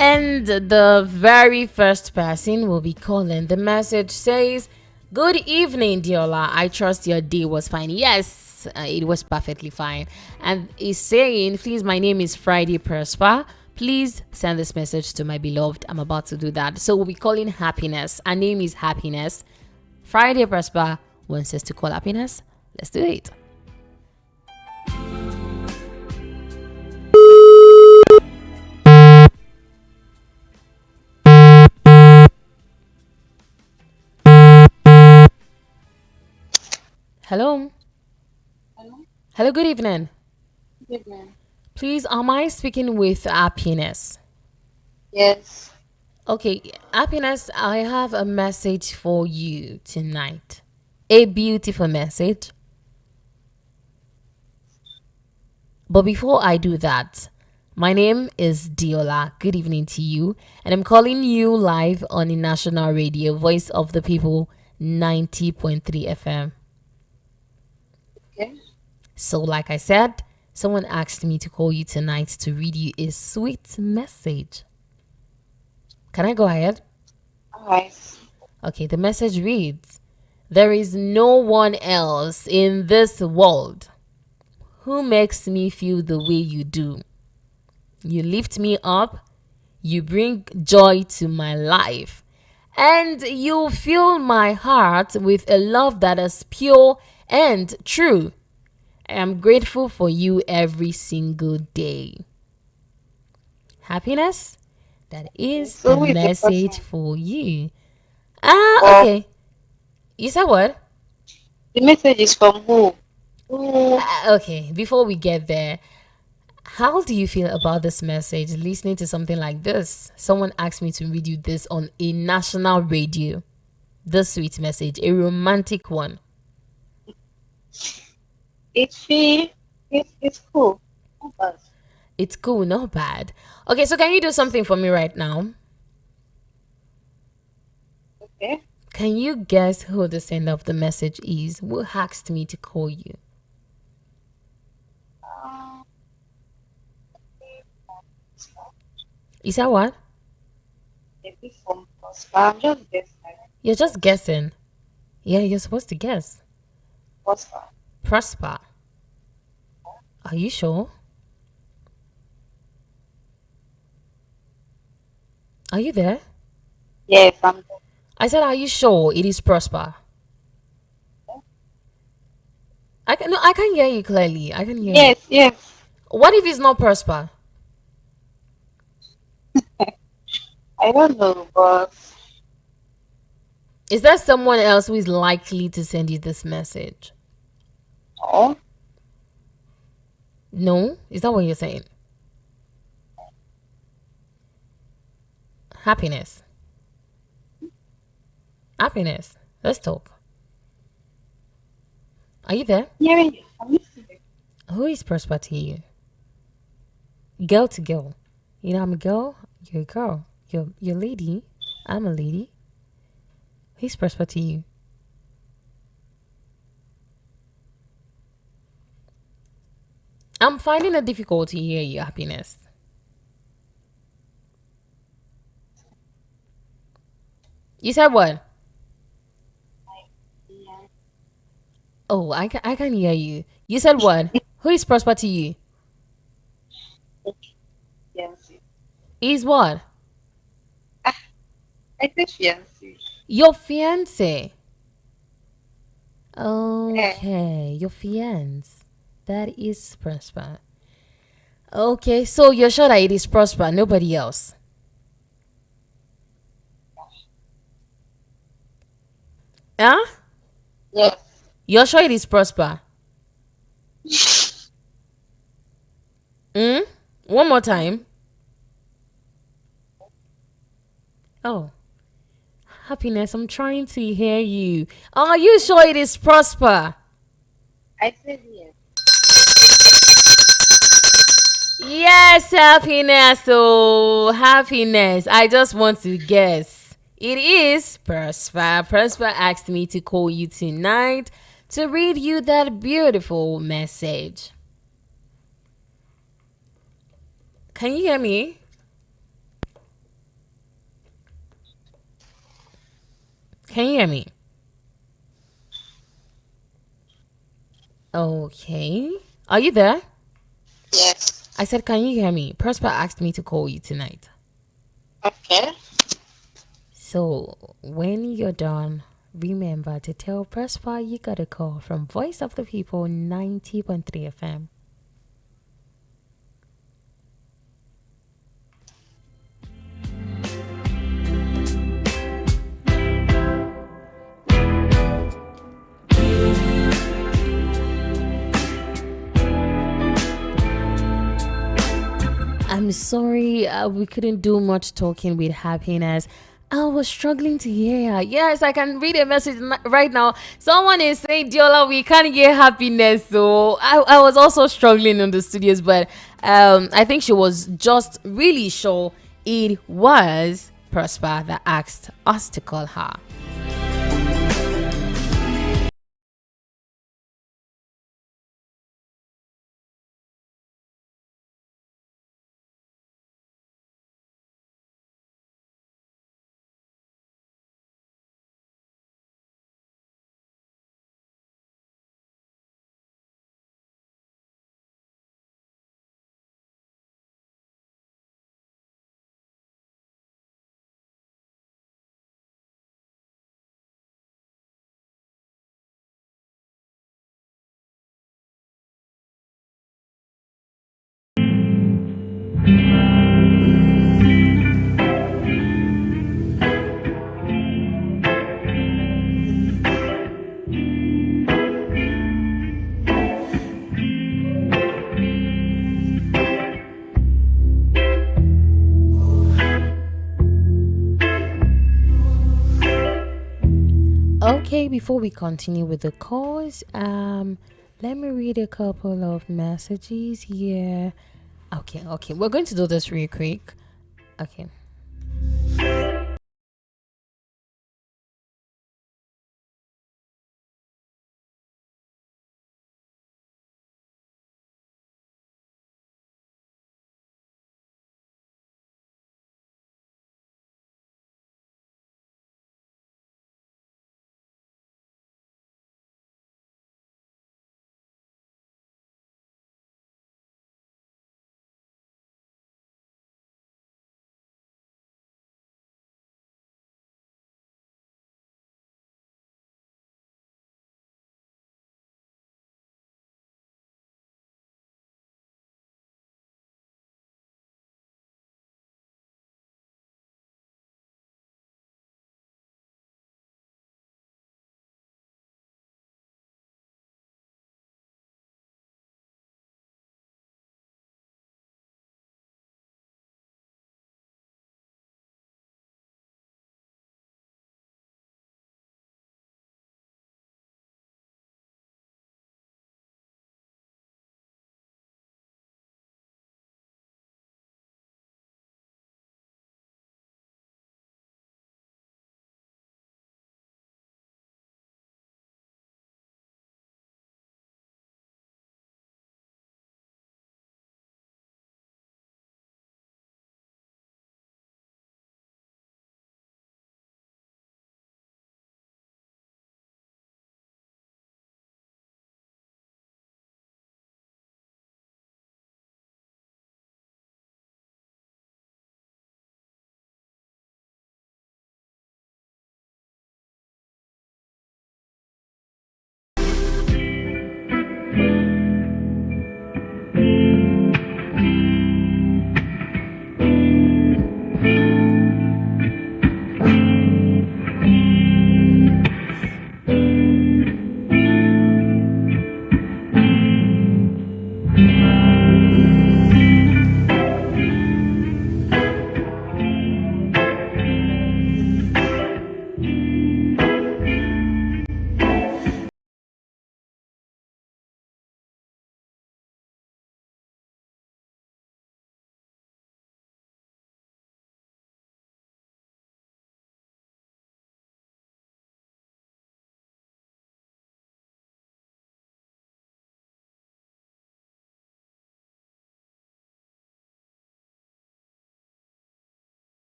And the very first person will be calling. The message says, "Good evening, Diola. I trust your day was fine." Yes, it was perfectly fine. And it's saying, "Please, my name is Friday Prosper. Please send this message to my beloved." I'm about to do that. So we'll be calling Happiness. Her name is Happiness. Friday Prosper wants us to call Happiness. Let's do it. Hello. Hello, good evening. Good evening. Please, am I speaking with Happiness? Yes. Okay, Happiness, I have a message for you tonight. A beautiful message. But before I do that, My name is Diola. Good evening to you. And I'm calling you live on the National Radio, Voice of the People, 90.3 FM. Okay. So, like I said, someone asked me to call you tonight to read you a sweet message. Can I go ahead? Alright. Okay, the message reads, there is no one else in this world who makes me feel the way you do. You lift me up, you bring joy to my life, and you fill my heart with a love that is pure and true. I am grateful for you every single day. Happiness? That is So the who is the message person? for you. Okay. You said what? The message is from who? Who? Okay, before we get there, how do you feel about this message? Listening to something like this. Someone asked me to read you this on a national radio. This sweet message, a romantic one. It's cool. Not bad. It's cool, not bad. Okay, so can you do something for me right now? Okay. Can you guess who the sender of the message is? Who asked me to call you? You said what? Maybe from Prosper. I'm just guessing. You're just guessing. Yeah, you're supposed to guess. Prosper. Prosper. Are you sure? Are you there? Yes, I'm I said, are you sure it is Prosper? I can hear you clearly. I can hear you. Yes. What if it's not Prosper? I don't know, but Is there someone else who is likely to send you this message? no. No? Is that what you're saying? Happiness. Happiness. Let's talk. Are you there? Hearing you. I'm listening. Who is Prosper to you? Girl to girl. You know, I'm a girl. You're a girl. You're a lady. I'm a lady. Who's Prosper to you? I'm finding it difficult to hear your Happiness. You said what? Yeah. Oh, I can hear you. You said what? Who is Prosper to you? Yes. Is what? I think fiancé. Your fiance. Okay, your fiance. That is Prosper. Okay, so you're sure that it is Prosper, nobody else. Huh? Yes. You're sure it is Prosper? One more time. Oh. Happiness, I'm trying to hear you. Are you sure it is Prosper? I said yes. Yes, Happiness. Oh, Happiness. I just want to guess. It is Prosper. Prosper asked me to call you tonight to read you that beautiful message. Can you hear me? Can you hear me? Okay. Are you there? Yes. I said, can you hear me? Prosper asked me to call you tonight. Okay. So, when you're done, remember to tell Prosper you got a call from Voice of the People 90.3 FM. I'm sorry, we couldn't do much talking with Happiness. I was struggling to hear her. Yes, I can read a message right now. Someone is saying, Diola, we can't hear Happiness. So I was also struggling in the studios, but I think she was just really sure it was Prosper that asked us to call her. Okay, before we continue with the calls, let me read a couple of messages here. Okay, we're going to do this real quick. Okay.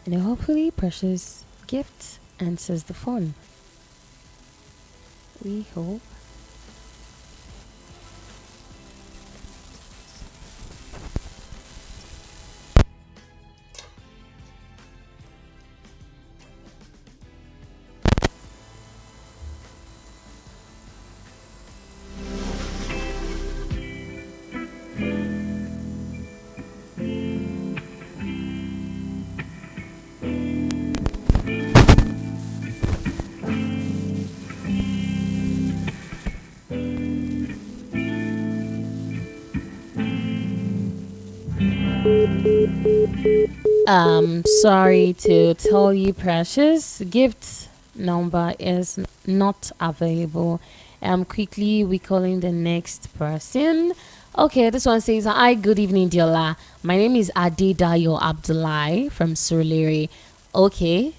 And hopefully, Precious Gift answers the phone. We hope. Sorry to tell you, Precious. Gift number is not available. Quickly we calling the next person. Okay, this one says, "Hi, good evening, Diola. My name is Adedayo Abdullahi from Surulere." Okay.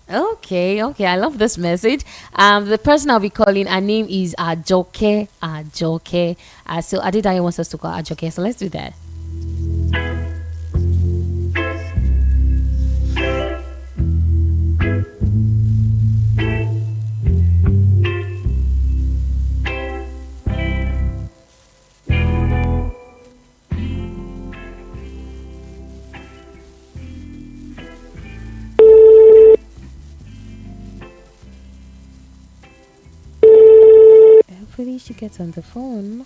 Okay. I love this message. The person I'll be calling, her name is Ajoke. Ajoke. So Adedayo wants us to call Ajoke. So let's do that. Hopefully she gets on the phone.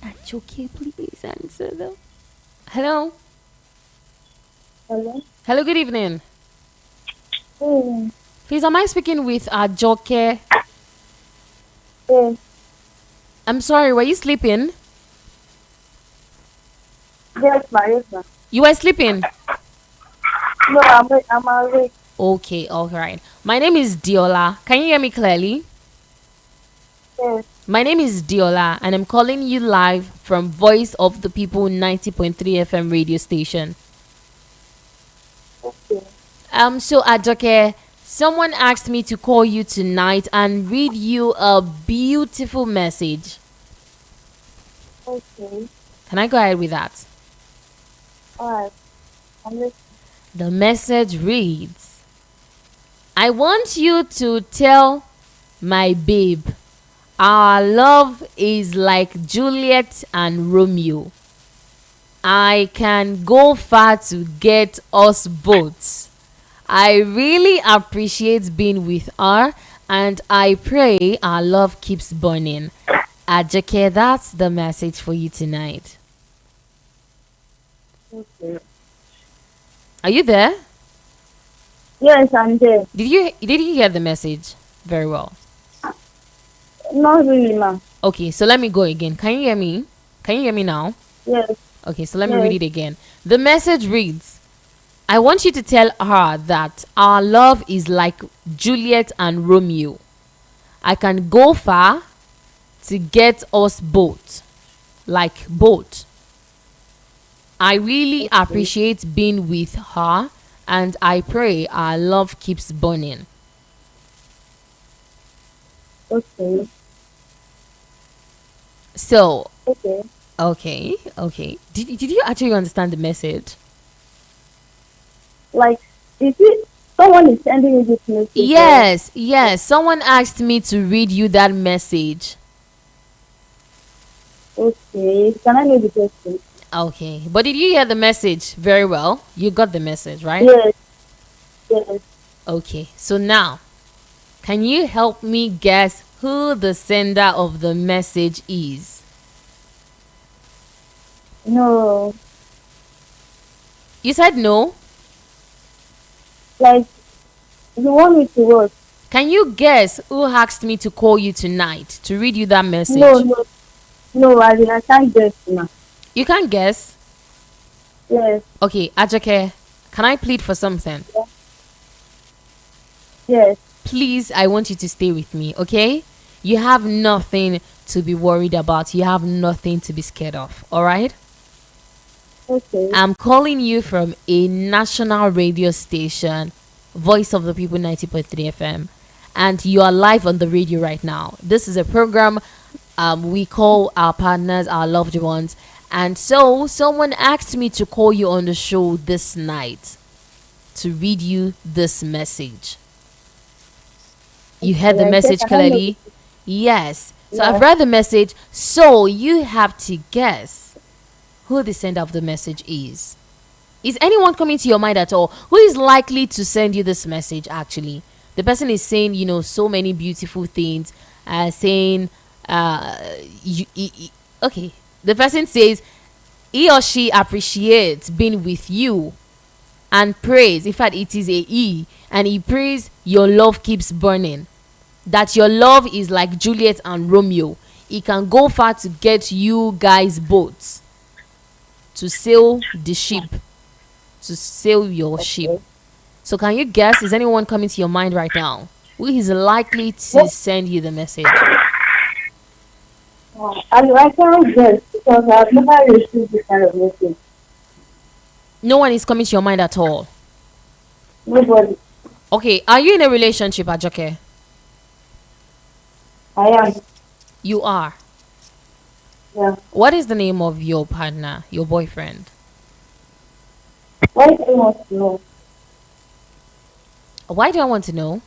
Ajoke, please answer though. Hello. Hello. Hello, good evening. Mm. Please, am I speaking with Ajoke? Yes. I'm sorry, were you sleeping? Yes, ma. Yes, ma. You were sleeping? No, I'm awake. Okay, all right. My name is Diola. Can you hear me clearly? Yes. My name is Diola, and I'm calling you live from Voice of the People 90.3 FM radio station. Okay. So Ajoke, someone asked me to call you tonight and read you a beautiful message. Okay. Can I go ahead with that? Alright. I'm listening. The message reads, "I want you to tell my babe our love is like Juliet and Romeo. I can go far to get us both. I really appreciate being with her, and I pray our love keeps burning." Ajoke, that's the message for you tonight. Okay. Are you there? Yes, I'm there. Did you hear the message very well? Not really, ma. Okay, so let me go again. Can you hear me? Can you hear me now? Yes. Okay, so let me Yes. read it again. The message reads, "I want you to tell her that our love is like Juliet and Romeo. I can go far to get us both. Like both. I really appreciate being with her, and I pray our love keeps burning." Okay. So, Okay. okay. Did you actually understand the message? Like, is it someone is sending you this message? Yes. Someone asked me to read you that message. Okay. Can I know the question? Okay, but did you hear the message very well? You got the message, right? Yes. Yes. Okay, so now, can you help me guess who the sender of the message is? No. You said no? Like, you want me to what? Can you guess who asked me to call you tonight to read you that message? No, I can't guess now. You can't guess? Yes. Okay, Ajoke, can I plead for something? Yes. Please, I want you to stay with me, okay? You have nothing to be worried about. You have nothing to be scared of, all right? Okay. I'm calling you from a national radio station, Voice of the People 90.3 FM, and you are live on the radio right now. This is a program we call our partners our loved ones. And so someone asked me to call you on the show this night to read you this message. You heard the Like message this, I don't know. clearly? Yes. So Yeah. I've read the message. So you have to guess who the sender of the message is. Is anyone coming to your mind at all? Who is likely to send you this message actually? The person is saying, so many beautiful things, saying, okay. The person says he or she appreciates being with you and prays. In fact, it is a he, and he prays your love keeps burning. That your love is like Juliet and Romeo. It can go far to get you guys boats to sail the ship, to sail your ship. So can you guess? Is anyone coming to your mind right now? Who is likely to send you the message? I can't guess because I've never received this kind of message. No one is coming to your mind at all. Nobody. Okay, are you in a relationship, Ajoke? I am. You are. Yeah. What is the name of your partner, your boyfriend? Why do you want to know? Why do I want to know?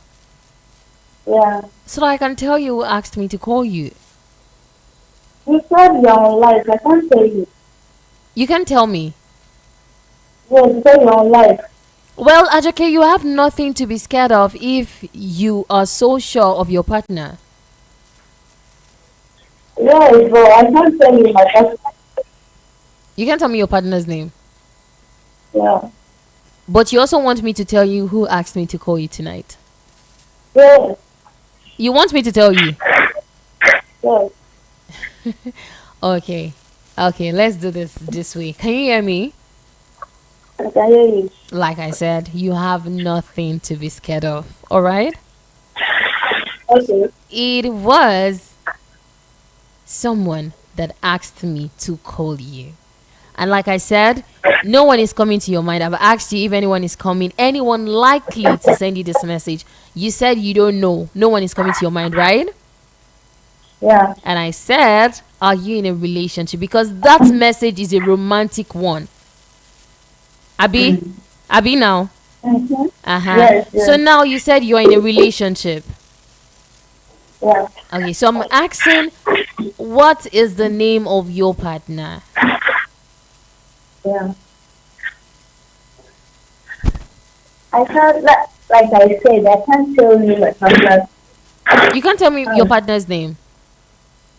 Yeah. So that I can tell you who asked me to call you. You said you're on live. I can't tell you. You can tell me. Yeah, you said you're on live. Well, Ajoke, you have nothing to be scared of if you are so sure of your partner. Yeah, but I can't tell you my partner. You can tell me your partner's name. Yeah. But you also want me to tell you who asked me to call you tonight. Yeah. You want me to tell you? Yeah. Okay. Okay, let's do this way. Can you hear me? I can hear you. Like I said, you have nothing to be scared of. All right? Okay. It was someone that asked me to call you. And like I said, no one is coming to your mind. I've asked you if anyone is coming, anyone likely to send you this message. You said you don't know. No one is coming to your mind, right? Yeah. And I said, are you in a relationship? Because that message is a romantic one. Abi? Abi now? Mm-hmm. Uh-huh. Yes, yes. So now you said you're in a relationship. Yeah. Okay, so I'm asking, what is the name of your partner? Yeah. I can't, like I said, I can't tell you my partner. You can't tell me your partner's name.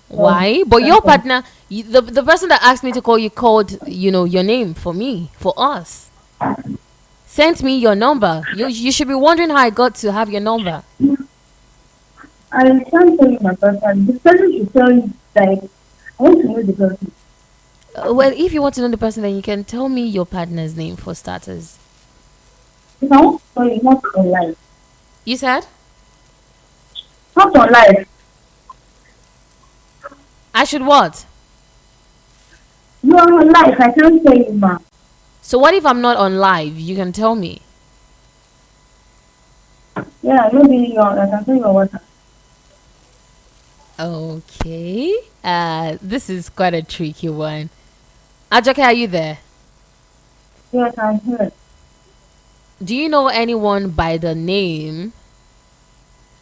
Why? But your partner, the person that asked me to call you called, your name for me, for us. Sent me your number. You should be wondering how I got to have your number. I can't tell you my partner. The person should tell you, like, I want to know the person. Well, if you want to know the person, then you can tell me your partner's name for starters. If I want to tell you, not on live. You said? Not on live. I should what? You are on live. I can't tell you, ma. So what if I'm not on live? You can tell me. Yeah, maybe you are. I can tell you what. Okay. This is quite a tricky one. Ajoke, are you there? Yes, I'm here. Do you know anyone by the name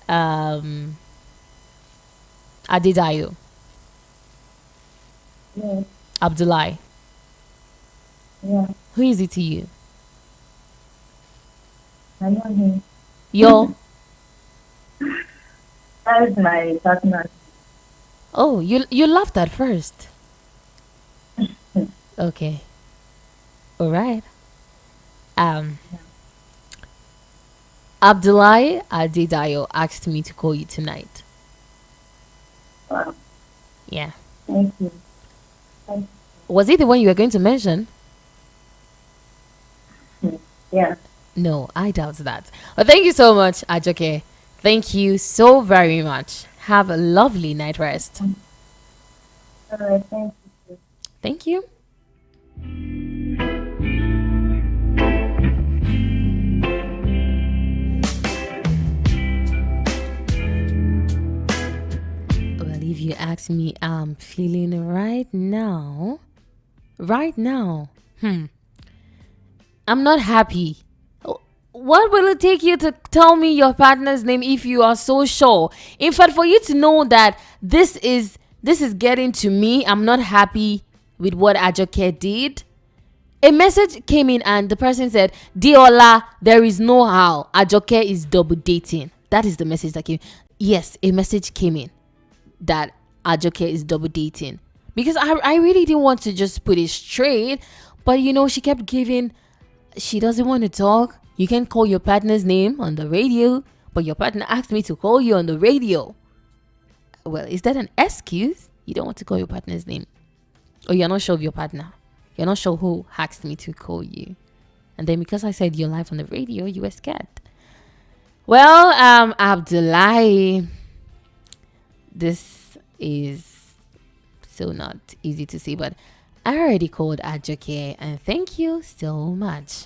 Adedayo? Yes. Abdullahi? Yeah. Who is it to you? I know him. Yo. That is my partner. Oh, you laughed at first. Okay. All right. Abdullahi Adedayo asked me to call you tonight. Wow. Yeah. Thank you. Was it the one you were going to mention? Yeah. No, I doubt that. Well, thank you so much, Ajoke. Thank you so very much. Have a lovely night rest. All right. Thank you. Thank you. Well, if you ask me, I'm feeling right now. Right now. I'm not happy. What will it take you to tell me your partner's name if you are so sure? In fact, for you to know that this is getting to me, I'm not happy with what Ajoke did. A message came in and the person said, Diola, there is no how. Ajoke is double dating. That is the message that came. Yes, a message came in that Ajoke is double dating. Because I really didn't want to just put it straight. But she kept giving, she doesn't want to talk. You can call your partner's name on the radio. But your partner asked me to call you on the radio. Well, is that an excuse? You don't want to call your partner's name. Or you're not sure of your partner. You're not sure who asked me to call you. And then because I said you're live on the radio, you were scared. Well, Abdullahi, this is so not easy to see, but I already called Ajoke, and thank you so much.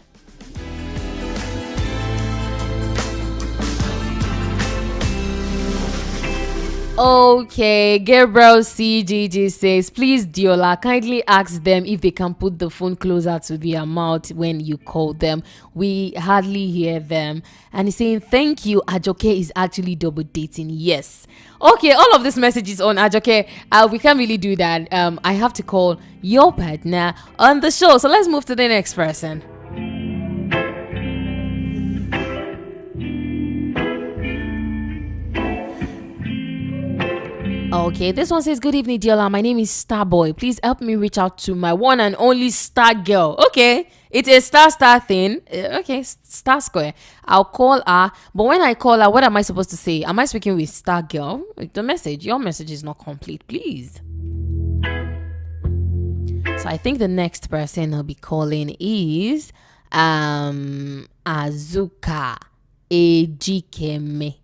Okay, Gabriel CGG says, please Diola, kindly ask them if they can put the phone closer to their mouth when you call them. We hardly hear them. And he's saying, thank you, Ajoke is actually double dating. Yes. Okay, all of these messages on Ajoke, we can't really do that. I have to call your partner on the show. So let's move to the next person. Okay, this one says, good evening, Diola. My name is Starboy. Please help me reach out to my one and only star girl. Okay, it's a star thing. Okay, star square. I'll call her. But when I call her, what am I supposed to say? Am I speaking with star girl? The message, your message is not complete, please. So I think the next person I'll be calling is Azuka Ejikeme.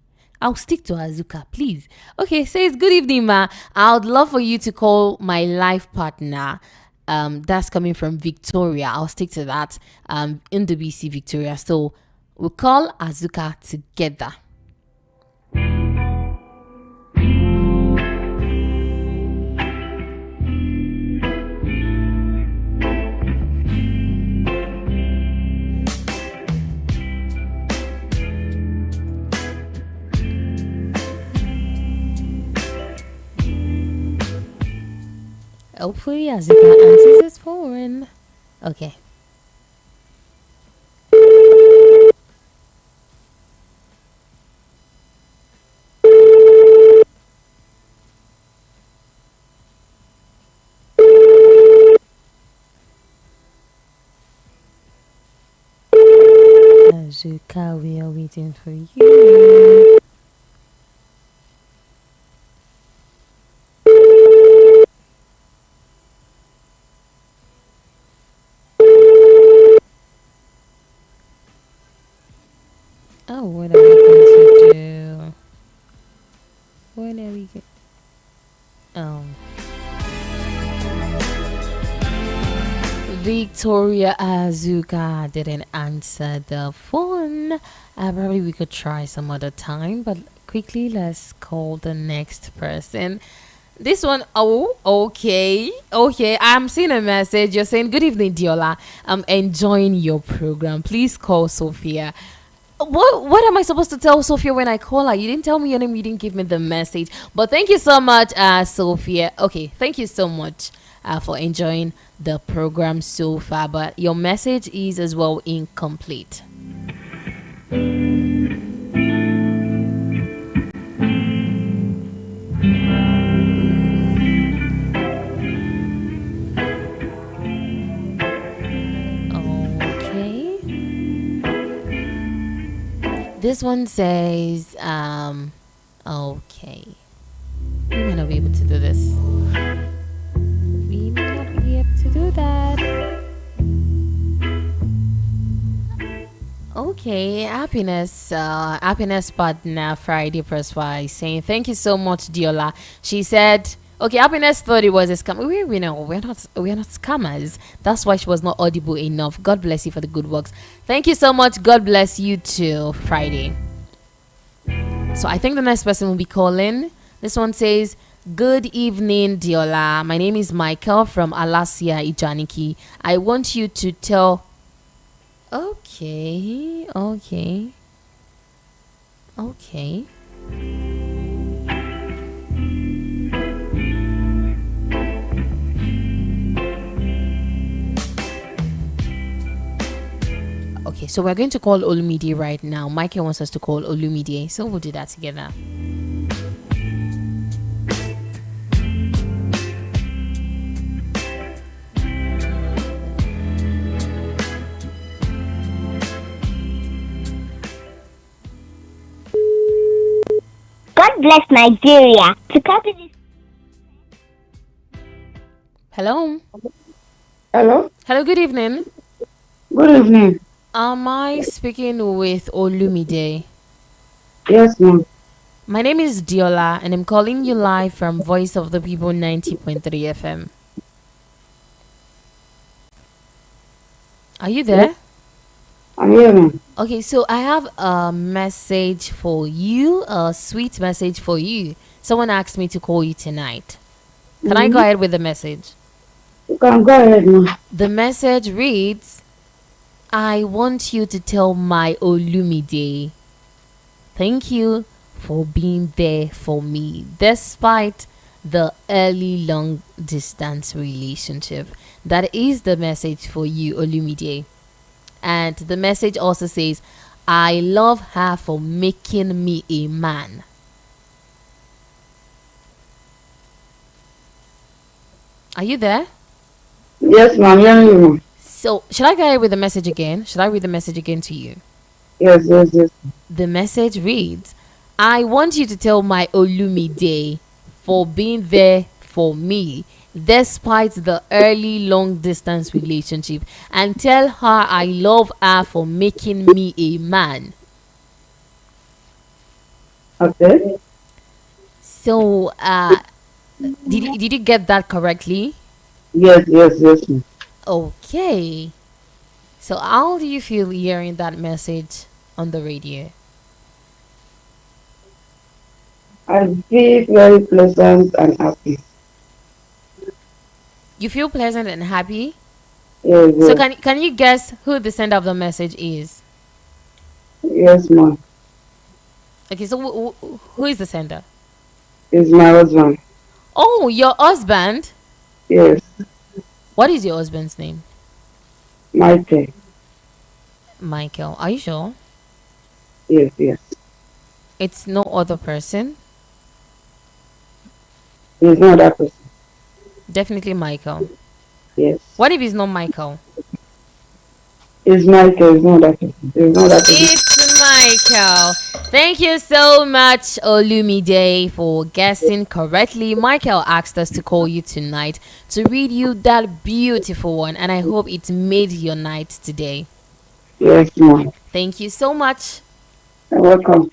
I'll stick to Azuka, please. Okay, says, good evening, ma. I would love for you to call my life partner. That's coming from Victoria. I'll stick to that. In the BC Victoria. So we'll call Azuka together. Hopefully Azuka answers his phone. Okay. Azuka, we are waiting for you. Oh, what are we going to do? What are we going? Oh. Victoria Azuka didn't answer the phone. Probably we could try some other time, but quickly let's call the next person. This one, oh, okay. I'm seeing a message. You're saying, good evening, Diola. I'm enjoying your program. Please call Sophia. What am I supposed to tell Sophia when I call her? You didn't tell me your name. You didn't give me the message. But thank you so much, Sophia. Okay, thank you so much for enjoying the program so far. But your message is as well incomplete. This one says, okay. We may not be able to do this. We may not be able to do that. Okay, happiness partner Friday Press Wise saying, thank you so much, Diola. She said, okay, happiness thought it was a scam. We know we're not scammers. That's why she was not audible enough. God bless you for the good works. Thank you so much. God bless you too, Friday. So I think the next person will be calling. This one says, Good evening, Diola. My name is Michael from Alasia Ijaniki. I want you to tell. Okay, okay, okay. Okay, so we're going to call Olumide right now. Michael wants us to call Olumide, so we'll do that together. God bless Nigeria. To copy this. Hello. Hello. Hello, good evening. Good evening. Am I speaking with Olumide? Yes, ma'am. My name is Diola and I'm calling you live from Voice of the People 90.3 FM. Are you there? I'm here, ma'am. Okay, so I have a message for you, a sweet message for you. Someone asked me to call you tonight. Can I go ahead with the message? You can go ahead, ma'am. The message reads, I want you to tell my Olumide, thank you for being there for me despite the early long distance relationship. That is the message for you, Olumide. And the message also says, I love her for making me a man. Are you there? Yes, ma'am. Hearing you, ma'am. So, should I go ahead with the message again? Should I read the message again to you? Yes, yes, yes. The message reads, I want you to tell my Olumide for being there for me despite the early long distance relationship, and tell her I love her for making me a man. Okay. So, did you get that correctly? Yes, yes, yes, ma'am. Okay. So, how do you feel hearing that message on the radio? I feel very pleasant and happy. You feel pleasant and happy? Yes, So, yes. can you guess who the sender of the message is? Yes, ma'am. Okay, so who is the sender? It's my husband. Oh, your husband? Yes, What is your husband's name? Michael. Michael. Are you sure? Yes, yes. It's no other person? He's not that person. Definitely Michael. Yes. What if it's not Michael? It's Michael. It's not that person. It's not that person. It's Michael. Thank you so much, Olumide, for guessing correctly. Michael asked us to call you tonight to read you that beautiful one, and I hope it made your night today. Yes, ma'am. Thank you so much. You're welcome.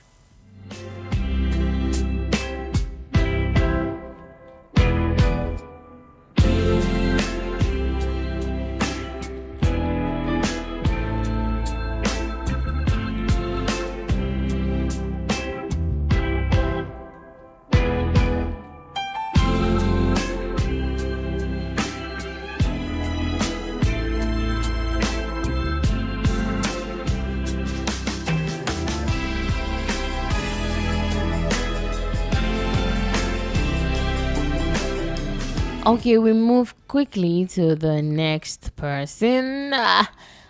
Okay, we move quickly to the next person.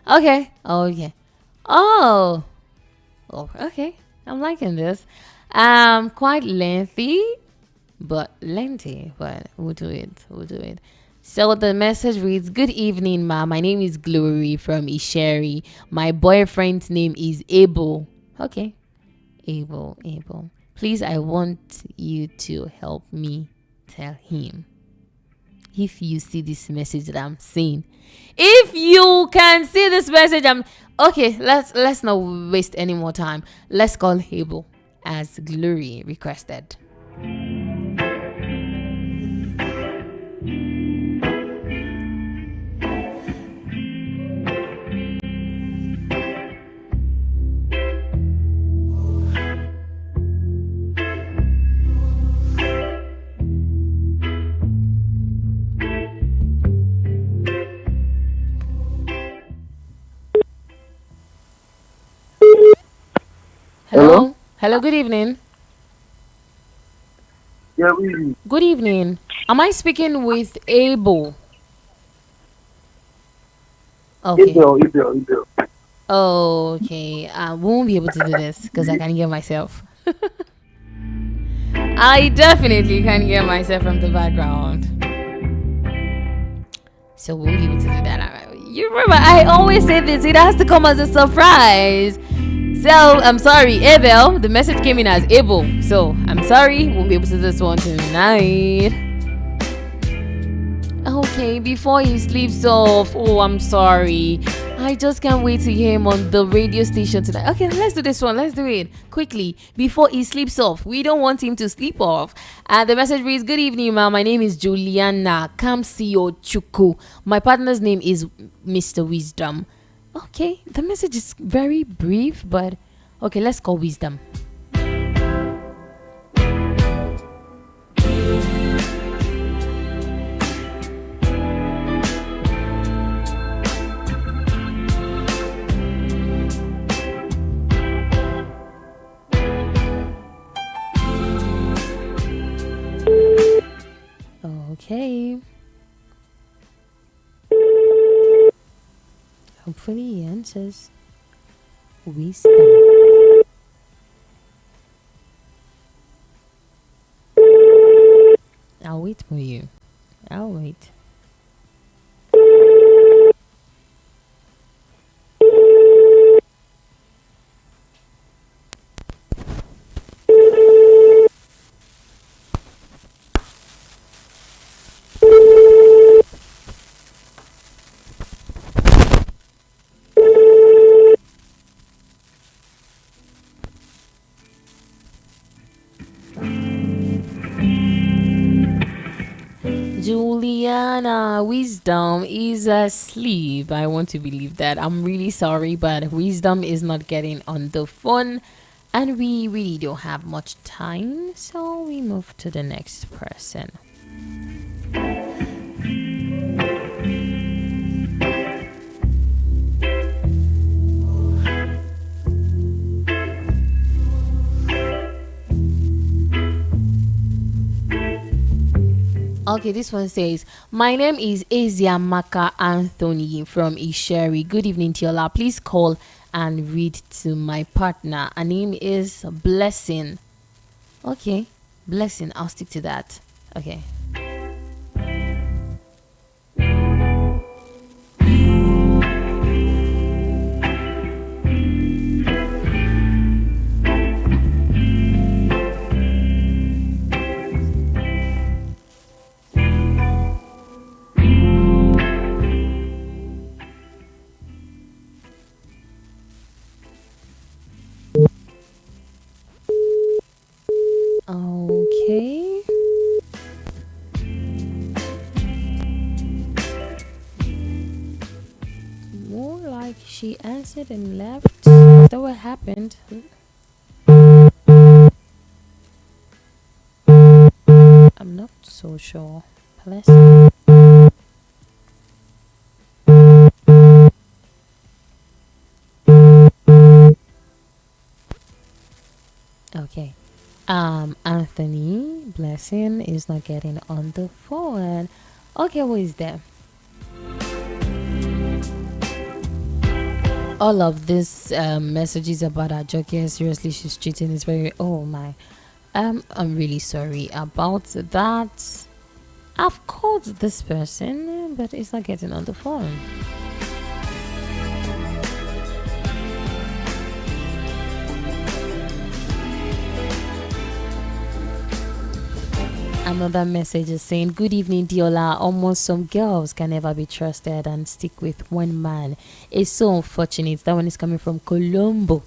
Okay. Oh, okay. I'm liking this. Quite lengthy, but we'll do it. We'll do it. So the message reads, Good evening, ma. My name is Glory from Isheri. My boyfriend's name is Abel. Okay. Abel. Please, I want you to help me tell him. If you see this message that I'm saying, if you can see this message, okay. Let's not waste any more time. Let's call Abel as Glory requested. Hello, good evening. Yeah, we. Good evening. Am I speaking with Abel? Okay. Ibel. Okay. I won't be able to do this because I can hear myself. I definitely can hear myself from the background. So we won't be able to do that. You remember, I always say this. It has to come as a surprise. So, I'm sorry, Abel. The message came in as Abel. So, I'm sorry. Won't be able to do this one tonight. Okay, before he sleeps off. Oh, I'm sorry. I just can't wait to hear him on the radio station tonight. Okay, let's do this one. Let's do it quickly before he sleeps off. We don't want him to sleep off. The message reads, "Good evening, ma'am. My name is Juliana Kamsio Chuku. My partner's name is Mr. Wisdom." Okay, the message is very brief, but okay, let's call Wisdom. Okay. Hopefully he answers. Wisdom. I'll wait for you. I'll wait. Juliana, Wisdom is asleep. I want to believe that. I'm really sorry, but Wisdom is not getting on the phone, and we really don't have much time, so we move to the next person. Okay, this one says, "My name is Eziamaka Anthony from Isheri. Good evening, Tiola. Please call and read to my partner. Her name is Blessing." Okay, Blessing. I'll stick to that. Okay. Okay. More like she answered and left. Is that what happened? I'm not so sure. Bless. Okay. Anthony Blessing is not getting on the phone. Okay, who is there? All of this messages about our jockey, seriously, she's cheating. It's very, oh my. I'm really sorry about that. I've called this person, but it's not getting on the phone. Another message is saying, "Good evening, Diola. Almost some girls can never be trusted and stick with one man. It's so unfortunate." That one is coming from Colombo.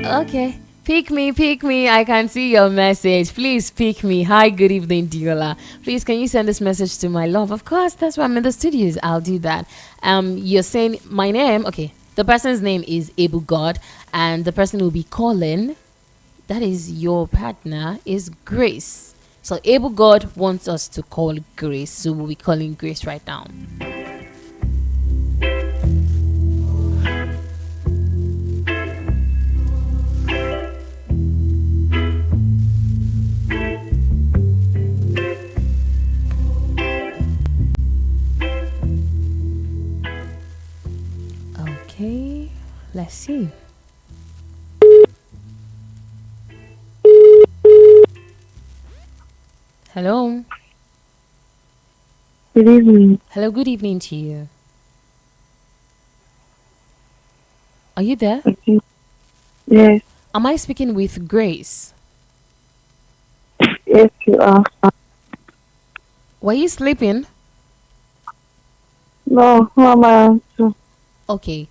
Okay. Pick me. I can see your message. Please pick me. Hi, good evening, Diola. Please, can you send this message to my love? Of course, that's why I'm in the studios. I'll do that. You're saying my name. Okay. The person's name is Abu God, and the person will be calling. that is your partner, is Grace. So Able God wants us to call Grace, so we'll be calling Grace right now. Okay, let's see. Hello. Good evening. Hello, good evening to you. Are you there? Okay. Yes, Am I speaking with Grace? yes, you are. Were you sleeping? No, Mama. Okay.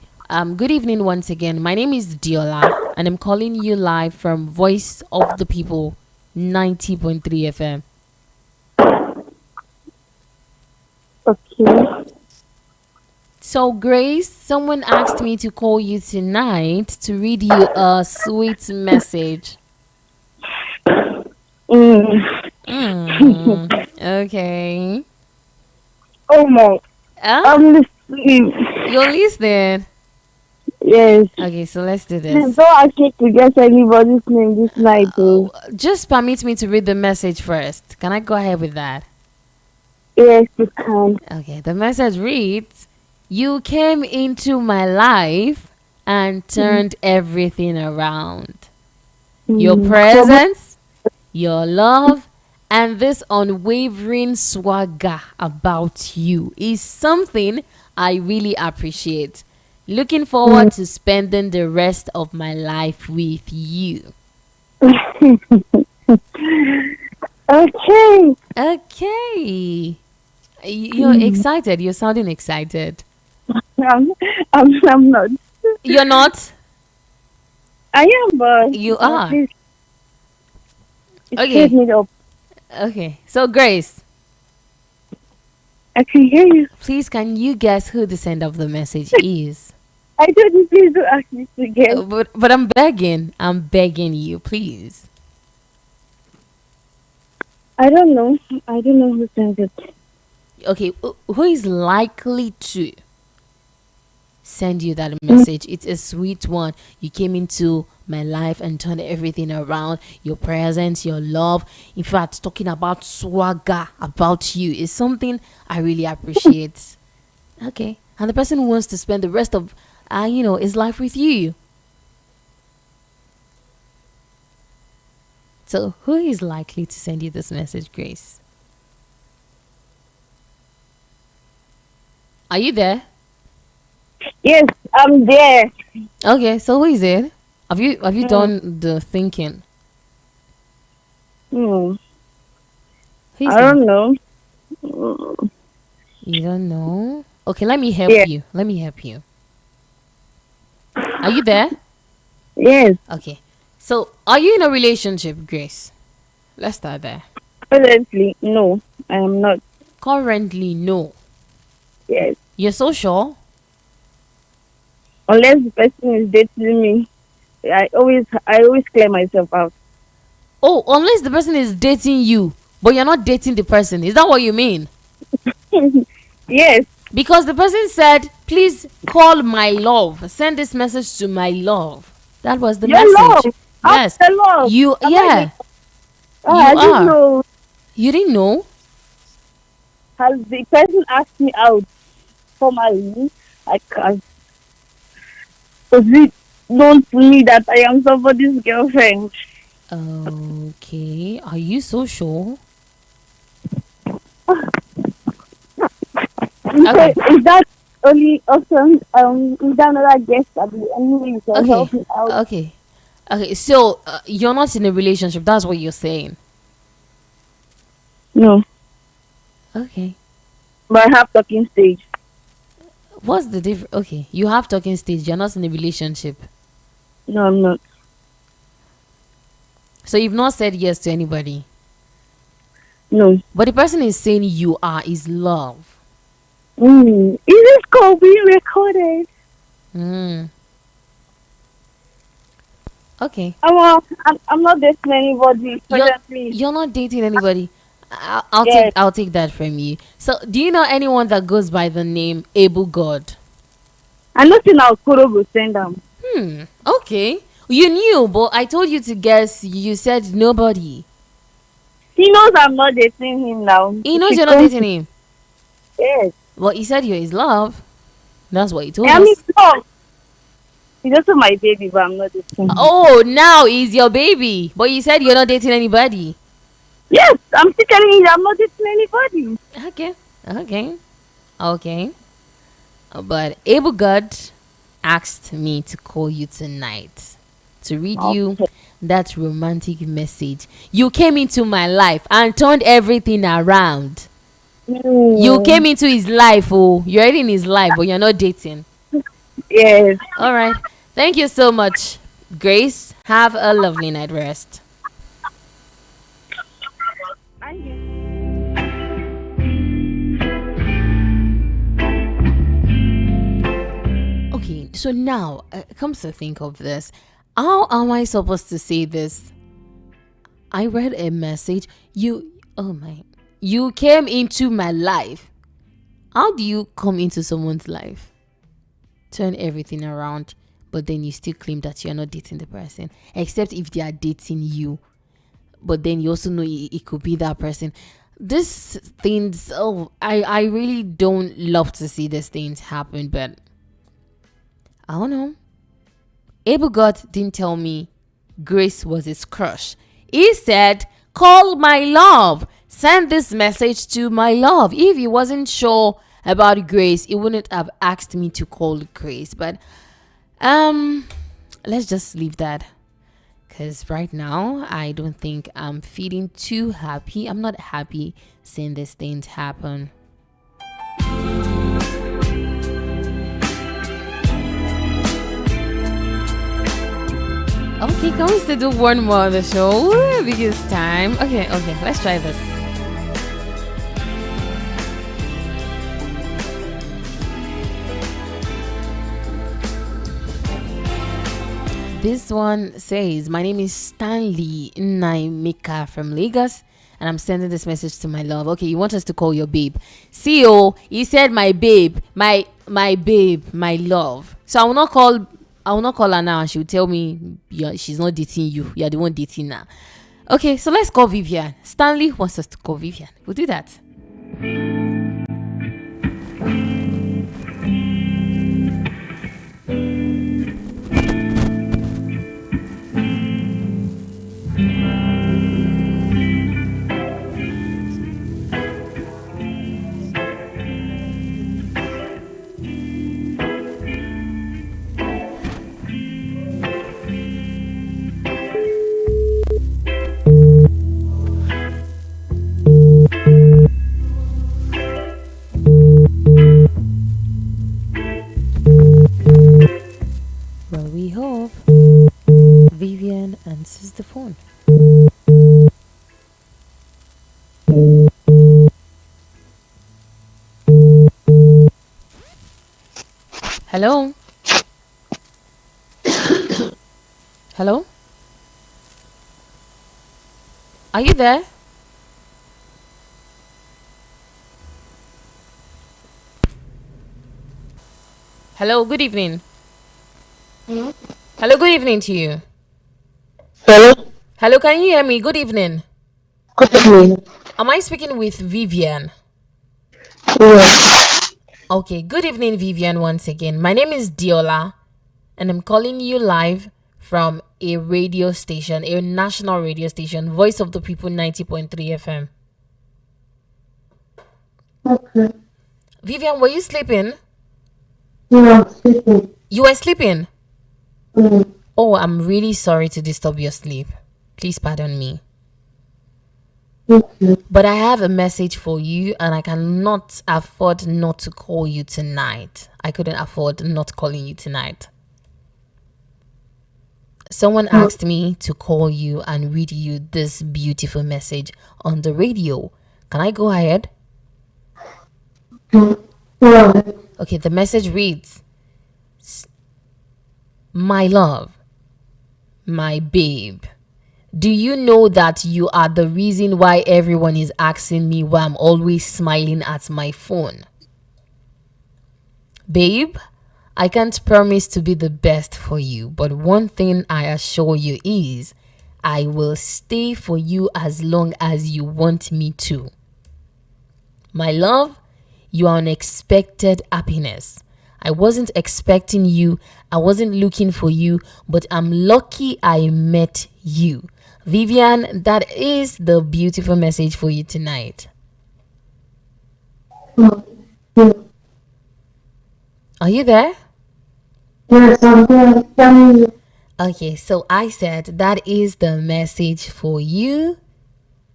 Good evening once again. My name is Diola, and I'm calling you live from Voice of the People 90.3 FM. Okay. So, Grace, someone asked me to call you tonight to read you a sweet message. Okay. Oh my. I'm listening. You're listening. Yes. Okay, so let's do this. Don't ask me to guess anybody's name this night. Just permit me to read the message first. Can I go ahead with that? Yes, you can. Okay, the message reads, "You came into my life and turned everything around. Your presence, your love, and this unwavering swagger about you is something I really appreciate. Looking forward to spending the rest of my life with you." Okay. Okay. You're excited. You're sounding excited. I'm not. You're not? I am, but You are. Please, Okay. take me up. Okay. So, Grace, I can hear you. please, can you guess who the sender of the message is? I told you please don't ask me to guess. But I'm begging. I'm begging you, please. I don't know. I don't know who sent it. Okay. Who is likely to send you that message? It's a sweet one. You came into my life and turned everything around. Your presence, your love. In fact, talking about swagger about you is something I really appreciate. Okay. And the person who wants to spend the rest of his life with you. So who is likely to send you this message, Grace? Are you there? Yes, I'm there. Okay, so who is it? Have you done the thinking? Hmm. Who is I that? don't know. You don't know? Okay, let me help Yeah. you. Let me help you. Are you there? Yes, Okay. So, are you in a relationship, Grace? Let's start there. presently, no, I am not. Currently, no. Yes, You're so sure? unless the person is dating me, I always clear myself out. Oh, unless the person is dating you, but you're not dating the person. Is that what you mean? Yes, Because the person said, "Please call my love. Send this message to my love." That was the your message. love. Yes. I'm the love. You, Am I yeah. Oh, You I are. didn't know. You didn't know? Has the person asked me out formally? I can't. Because it don't mean that I am somebody's girlfriend. Okay. Are you so sure? Okay. So is that only option? Is that another guest that the only you can help me out? Okay. Okay. So you're not in a relationship. That's what you're saying. No, Okay. but I have talking stage. What's the difference? Okay. You have talking stage. You're not in a relationship. No, I'm not. So you've not said yes to anybody. No. But the person is saying you are is love. Is this call being recorded? Mm. Okay. I'm not dating anybody You're presently. you're not dating anybody. I'll take Yes. I'll take that from you. So, do you know anyone that goes by the name Able God? I know now Kuro go send them. Okay. You knew, but I told you to guess. You said nobody. He knows I'm not dating him now. He knows She you're not comes- dating him. Yes. Well, he said you're his love. That's what he told I mean, us. no. He's also my baby, but I'm not dating him. Oh, now he's your baby. But you said you're not dating anybody. Yes, I'm still telling you I'm not dating anybody. Okay. Okay. Okay. But Able God asked me to call you tonight to read you that romantic message. You came into my life and turned everything around. You came into his life, oh, you're already in his life, but you're not dating. Yes. All right. Thank you so much, Grace. Have a lovely night rest. Okay, so now, comes to think of this, how am I supposed to say this? I read a message. You came into my life. How do you come into someone's life? Turn everything around, but then you still claim that you're not dating the person, except if they are dating you. But then you also know it could be that person. These things, I really don't love to see these things happen, but I don't know. Able God didn't tell me Grace was his crush. He said, call my love. Send this message to my love. If he wasn't sure about Grace, he wouldn't have asked me to call Grace. But let's just leave that. Because right now, I don't think I'm feeling too happy. I'm not happy seeing these things happen. Okay, can we still do one more on the show? Because time. Okay, let's try this. This one says, my name is Stanley Naimika from Lagos, and I'm sending this message to my love. Okay, you want us to call your babe. CEO, he said my babe, my babe, my love. So I will not call her now, and she will tell me she's not dating you. You're the one dating her. Okay, so let's call Vivian. Stanley wants us to call Vivian. We'll do that. Well, we hope Vivian answers the phone. Hello? Hello? Are you there? Hello, good evening. Hello, good evening to you. Hello? Hello, can you hear me? Good evening. Good evening. Am I speaking with Vivian? Yes. Okay, good evening, Vivian, once again. My name is Diola, and I'm calling you live from a radio station, a national radio station, Voice of the People 90.3 FM. Okay. Vivian, were you sleeping? No, I'm sleeping. You were sleeping? Mm. Oh, I'm really sorry to disturb your sleep. Please pardon me. Okay. But I have a message for you, and I cannot afford not to call you tonight. I couldn't afford not calling you tonight. Someone asked me to call you and read you this beautiful message on the radio. Can I go ahead? Yeah. Okay, the message reads, My love, My babe, do you know that you are the reason why everyone is asking me why I'm always smiling at my phone? Babe, I can't promise to be the best for you, but one thing I assure you is I will stay for you as long as you want me to. My love, you are unexpected happiness. I wasn't expecting you, I wasn't looking for you, but I'm lucky I met you. Vivian, that is the beautiful message for you tonight. Are you there? Yes, I'm there. Tell me. Okay, so I said that is the message for you.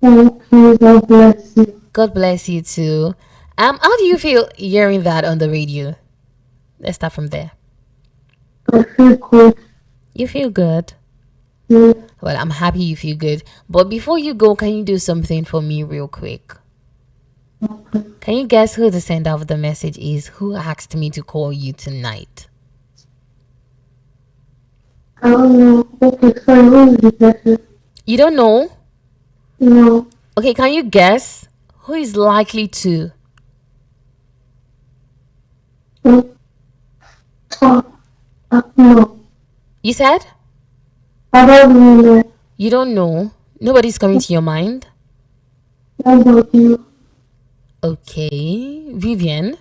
Thank you. God bless you. God bless you too. How do you feel hearing that on the radio? Let's start from there. I feel good. You feel good? Yeah. Well, I'm happy you feel good. But before you go, can you do something for me real quick? Okay. Can you guess who the sender of the message is? Who asked me to call you tonight? I don't know. Okay, sorry, who is the person? You don't know? No. Okay, can you guess who is likely to? No. You said? I don't know. You don't know? Nobody's coming to your mind? How about you? Okay. Vivian,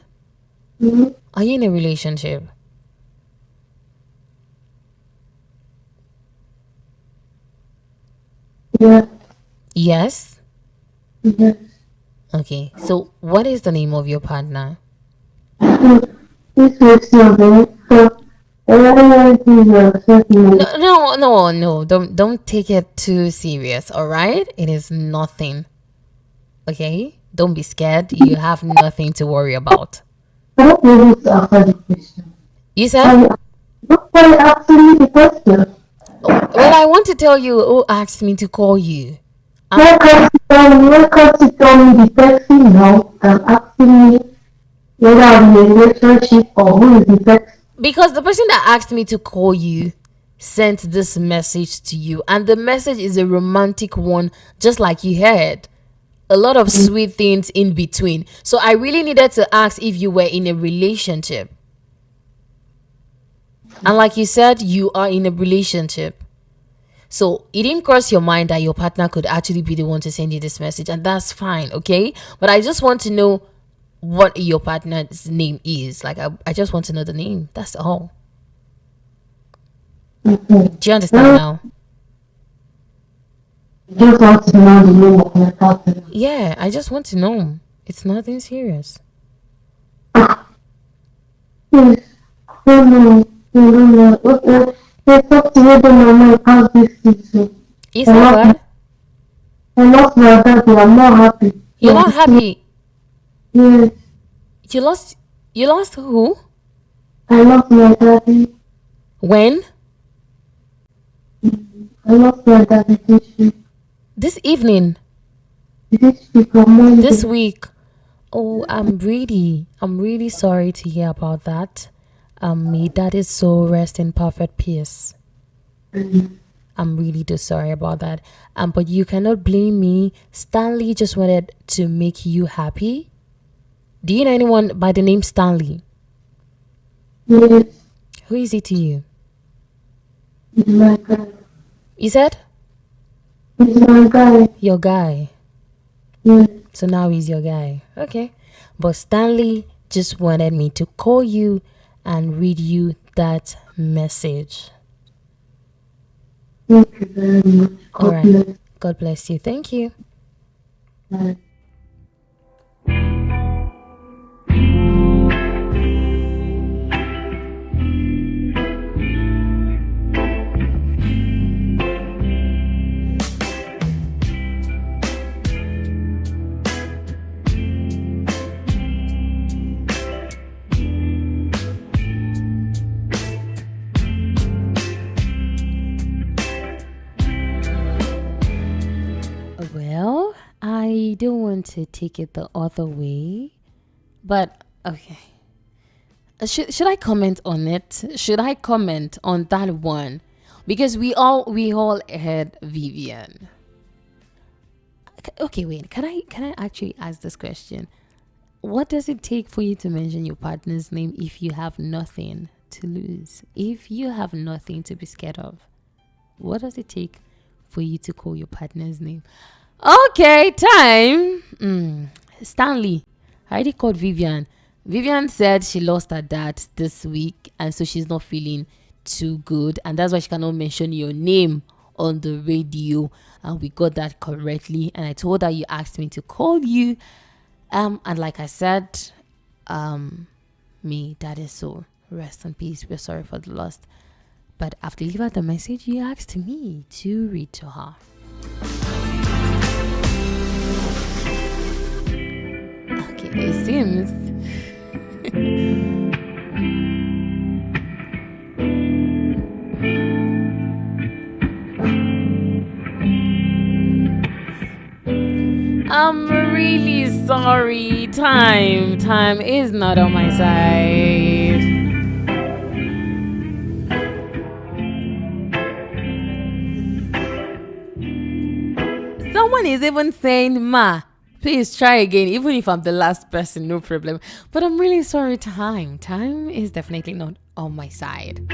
Mhm. are you in a relationship? Yeah. Yes? Yes. Okay. So, what is the name of your partner? This was your bed. So, No. Don't take it too serious, all right? It is nothing. Okay? Don't be scared. You have nothing to worry about. I don't be able to answer the question. You said? Nobody asked me the question. Well, I want to tell you who asked me to call you. Why can't you tell me the person now and asking me whether I'm in a relationship or who is the person? Because the person that asked me to call you sent this message to you, and the message is a romantic one, just like you heard. A lot of sweet things in between. So I really needed to ask if you were in a relationship. And like you said, you are in a relationship. So it didn't cross your mind that your partner could actually be the one to send you this message, and that's fine, okay? But I just want to know what your partner's name is. Like, I just want to know the name. That's all. Okay. Do you understand now? Just want to know the name of my partner. Yeah, I just want to know. It's nothing serious. Yes. No. Okay. They talk to me when my mom has this season. You said what? I lost my daddy. I'm not happy. You're not happy? Yes. You lost who? I lost my daddy. When? I lost my daddy this week. This evening? This week on Monday. This week? Oh, I'm really sorry to hear about that. May daddy's soul rest in perfect peace. I'm really sorry about that. But you cannot blame me. Stanley just wanted to make you happy. Do you know anyone by the name Stanley? Yes. Who is he to you? He's my guy. You said? He's my guy. Your guy. Yes. So now he's your guy. Okay. But Stanley just wanted me to call you and read you that message. Thank you very much. All right. God bless you. Thank you. Bye. Well, I don't want to take it the other way, but okay. Should I comment on it? Should I comment on that one? because we all had Vivian. Okay, wait. Can I actually ask this question? What does it take for you to mention your partner's name if you have nothing to lose? If you have nothing to be scared of, what does it take for you to call your partner's name? Okay, time. Stanley. I already called Vivian. Vivian said she lost her dad this week, and so she's not feeling too good, and that's why she cannot mention your name on the radio. And we got that correctly, and I told her you asked me to call you. And like I said, me, that is so. Rest in peace. We're sorry for the loss. But after delivered the message, you asked me to read to her. Okay, it seems. I'm really sorry. Time is not on my side. Someone is even saying, Ma, please try again, even if I'm the last person, no problem. But I'm really sorry, time is definitely not on my side.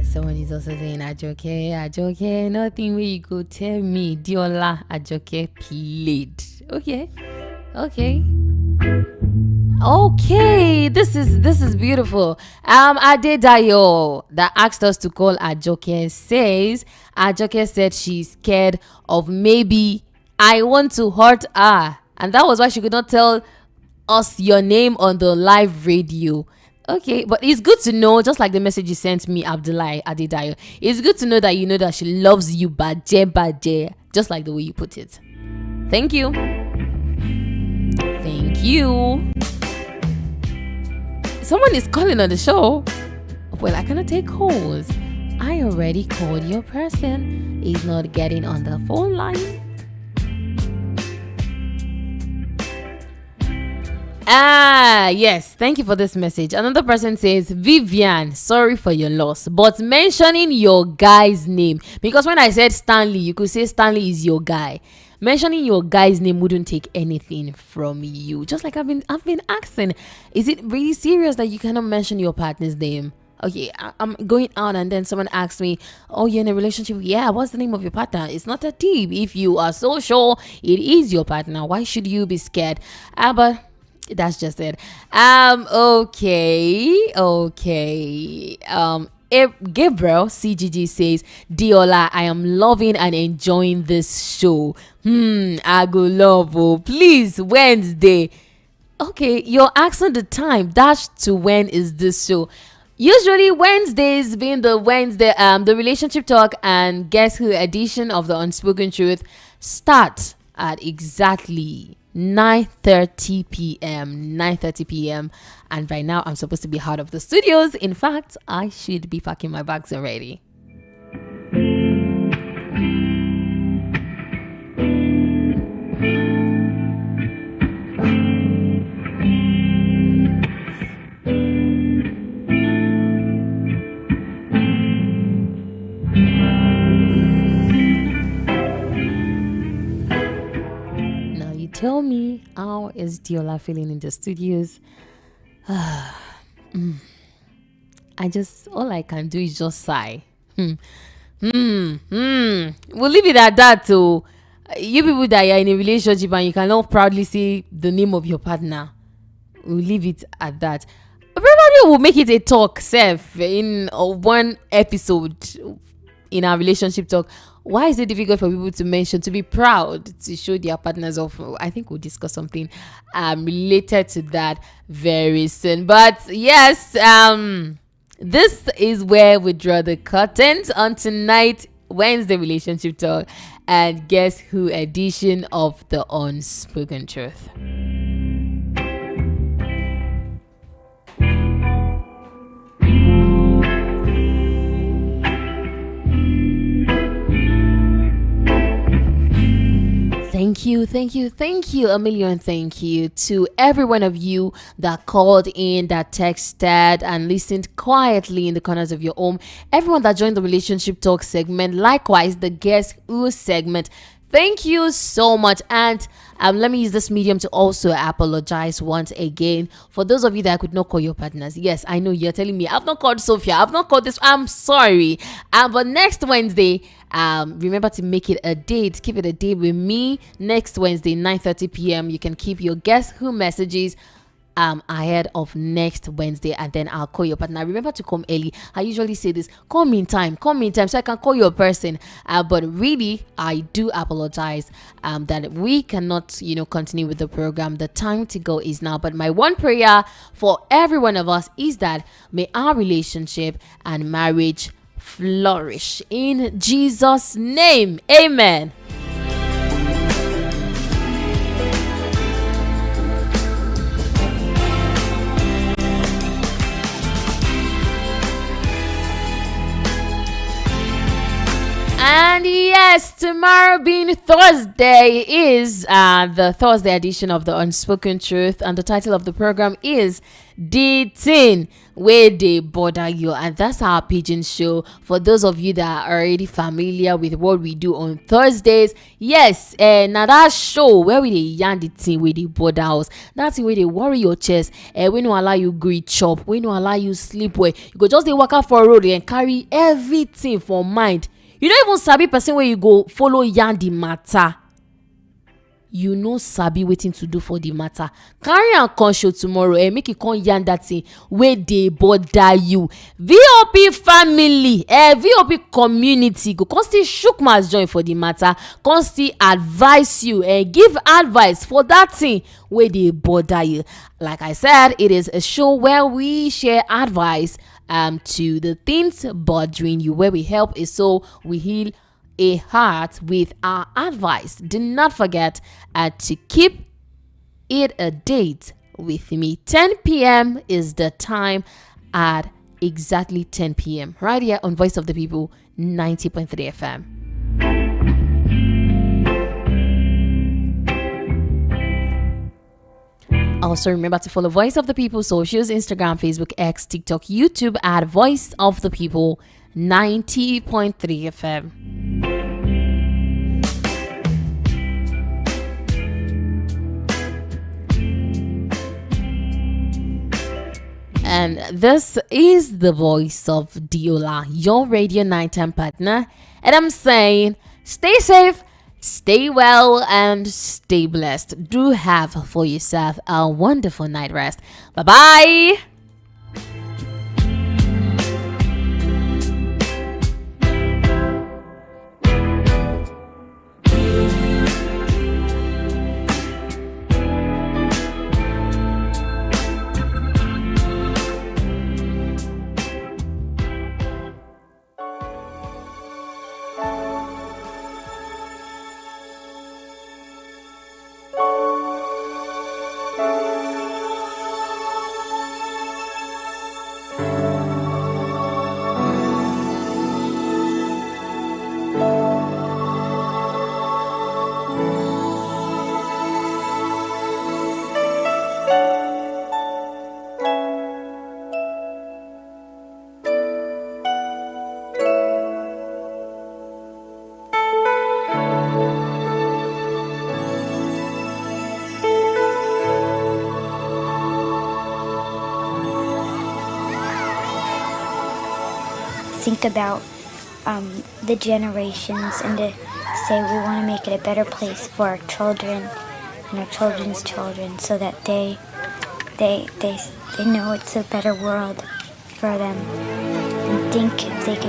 Someone is also saying, Ajoke, nothing where you go tell me, Diola, Ajoke played. Okay, this is beautiful. Adedayo that asked us to call Ajoke says Ajoke said she's scared of maybe I want to hurt her, and that was why she could not tell us your name on the live radio. Okay, but it's good to know, just like the message you sent me, Abdullahi Adedayo. It's good to know that she loves you, baje, just like the way you put it. Thank you. Someone is calling on the show. Well, I cannot take calls. I already called your person. He's not getting on the phone line. Yes, thank you for this message. Another person says, Vivian, sorry for your loss, but mentioning your guy's name, because when I said Stanley, you could say Stanley is your guy. Mentioning your guy's name wouldn't take anything from you. Just like I've been asking, is it really serious that you cannot mention your partner's name? Okay, I'm going out and then someone asks me, oh, you're in a relationship? Yeah, what's the name of your partner? It's not a tip. If you are so sure it is your partner, why should you be scared? But that's just it. Okay. Gabriel CGG says, Diola, I am loving and enjoying this show. I go love. Oh, please, Wednesday. Okay, you're asking the time. Dash to when is this show? Usually Wednesdays being the Wednesday, the relationship talk and Guess Who edition of the Unspoken Truth start at exactly 9:30 p.m. and right now I'm supposed to be out of the studios. In fact, I should be packing my bags already. Tell me, how is Diola feeling in the studios? All I can do is just sigh. We'll leave it at that. So, you people that are in a relationship and you cannot proudly say the name of your partner, we'll leave it at that. Probably we'll make it a talk, Seth, in one episode in our relationship talk. Why is it difficult for people to mention, to be proud, to show their partners off? I think we'll discuss something related to that very soon. But yes, this is where we draw the curtains on tonight, Wednesday relationship talk and Guess Who edition of the Unspoken Truth. Thank you, a million thank you to every one of you that called in, that texted, and listened quietly in the corners of your home. Everyone that joined the relationship talk segment, likewise the Guess Who segment. Thank you so much. And let me use this medium to also apologize once again for those of you that I could not call your partners. Yes, I know you're telling me I've not called Sophia, I've not called this. I'm sorry. But next Wednesday, remember to make it a date. Keep it a date with me. Next Wednesday, 9:30 p.m. You can keep your Guess Who messages ahead of next Wednesday, and then I'll call your partner. Remember to come early. I usually say this: call me in time so I can call your person. But really, I do apologize that we cannot, continue with the program. The time to go is now. But my one prayer for every one of us is that may our relationship and marriage flourish in Jesus' name. Amen. And yes, tomorrow being Thursday is the Thursday edition of the Unspoken Truth, and the title of the program is The Thing Where They Bother You, and that's our pigeon show. For those of you that are already familiar with what we do on Thursdays, yes, now that show where we yarn the thing where they bother us, that's where they worry your chest, we no allow you greet chop, we no allow you sleep well, you go just dey walk out for road and carry everything for mind. You don't even sabi person where you go follow yarn the matter. You know sabi waiting to do for the matter. Carry and come show tomorrow and make it come yarn that thing where they bother you. VOP family, VOP community go constantly shook mouth join for the matter. Constantly advise you and give advice for that thing where they bother you. Like I said, it is a show where we share advice to the things bothering you, where we help a soul, we heal a heart with our advice. Do not forget to keep it a date with me. 10 p.m. is the time, at exactly 10 p.m. right here on Voice of the People 90.3 FM. Also, remember to follow Voice of the People socials: Instagram, Facebook, X, TikTok, YouTube at Voice of the People 90.3 FM. And this is the voice of Diola, your radio nighttime partner. And I'm saying, stay safe, stay well, and stay blessed. Do have for yourself a wonderful night rest. Bye-bye. Think about the generations, and to say we want to make it a better place for our children and our children's children, so that they know it's a better world for them, and think if they can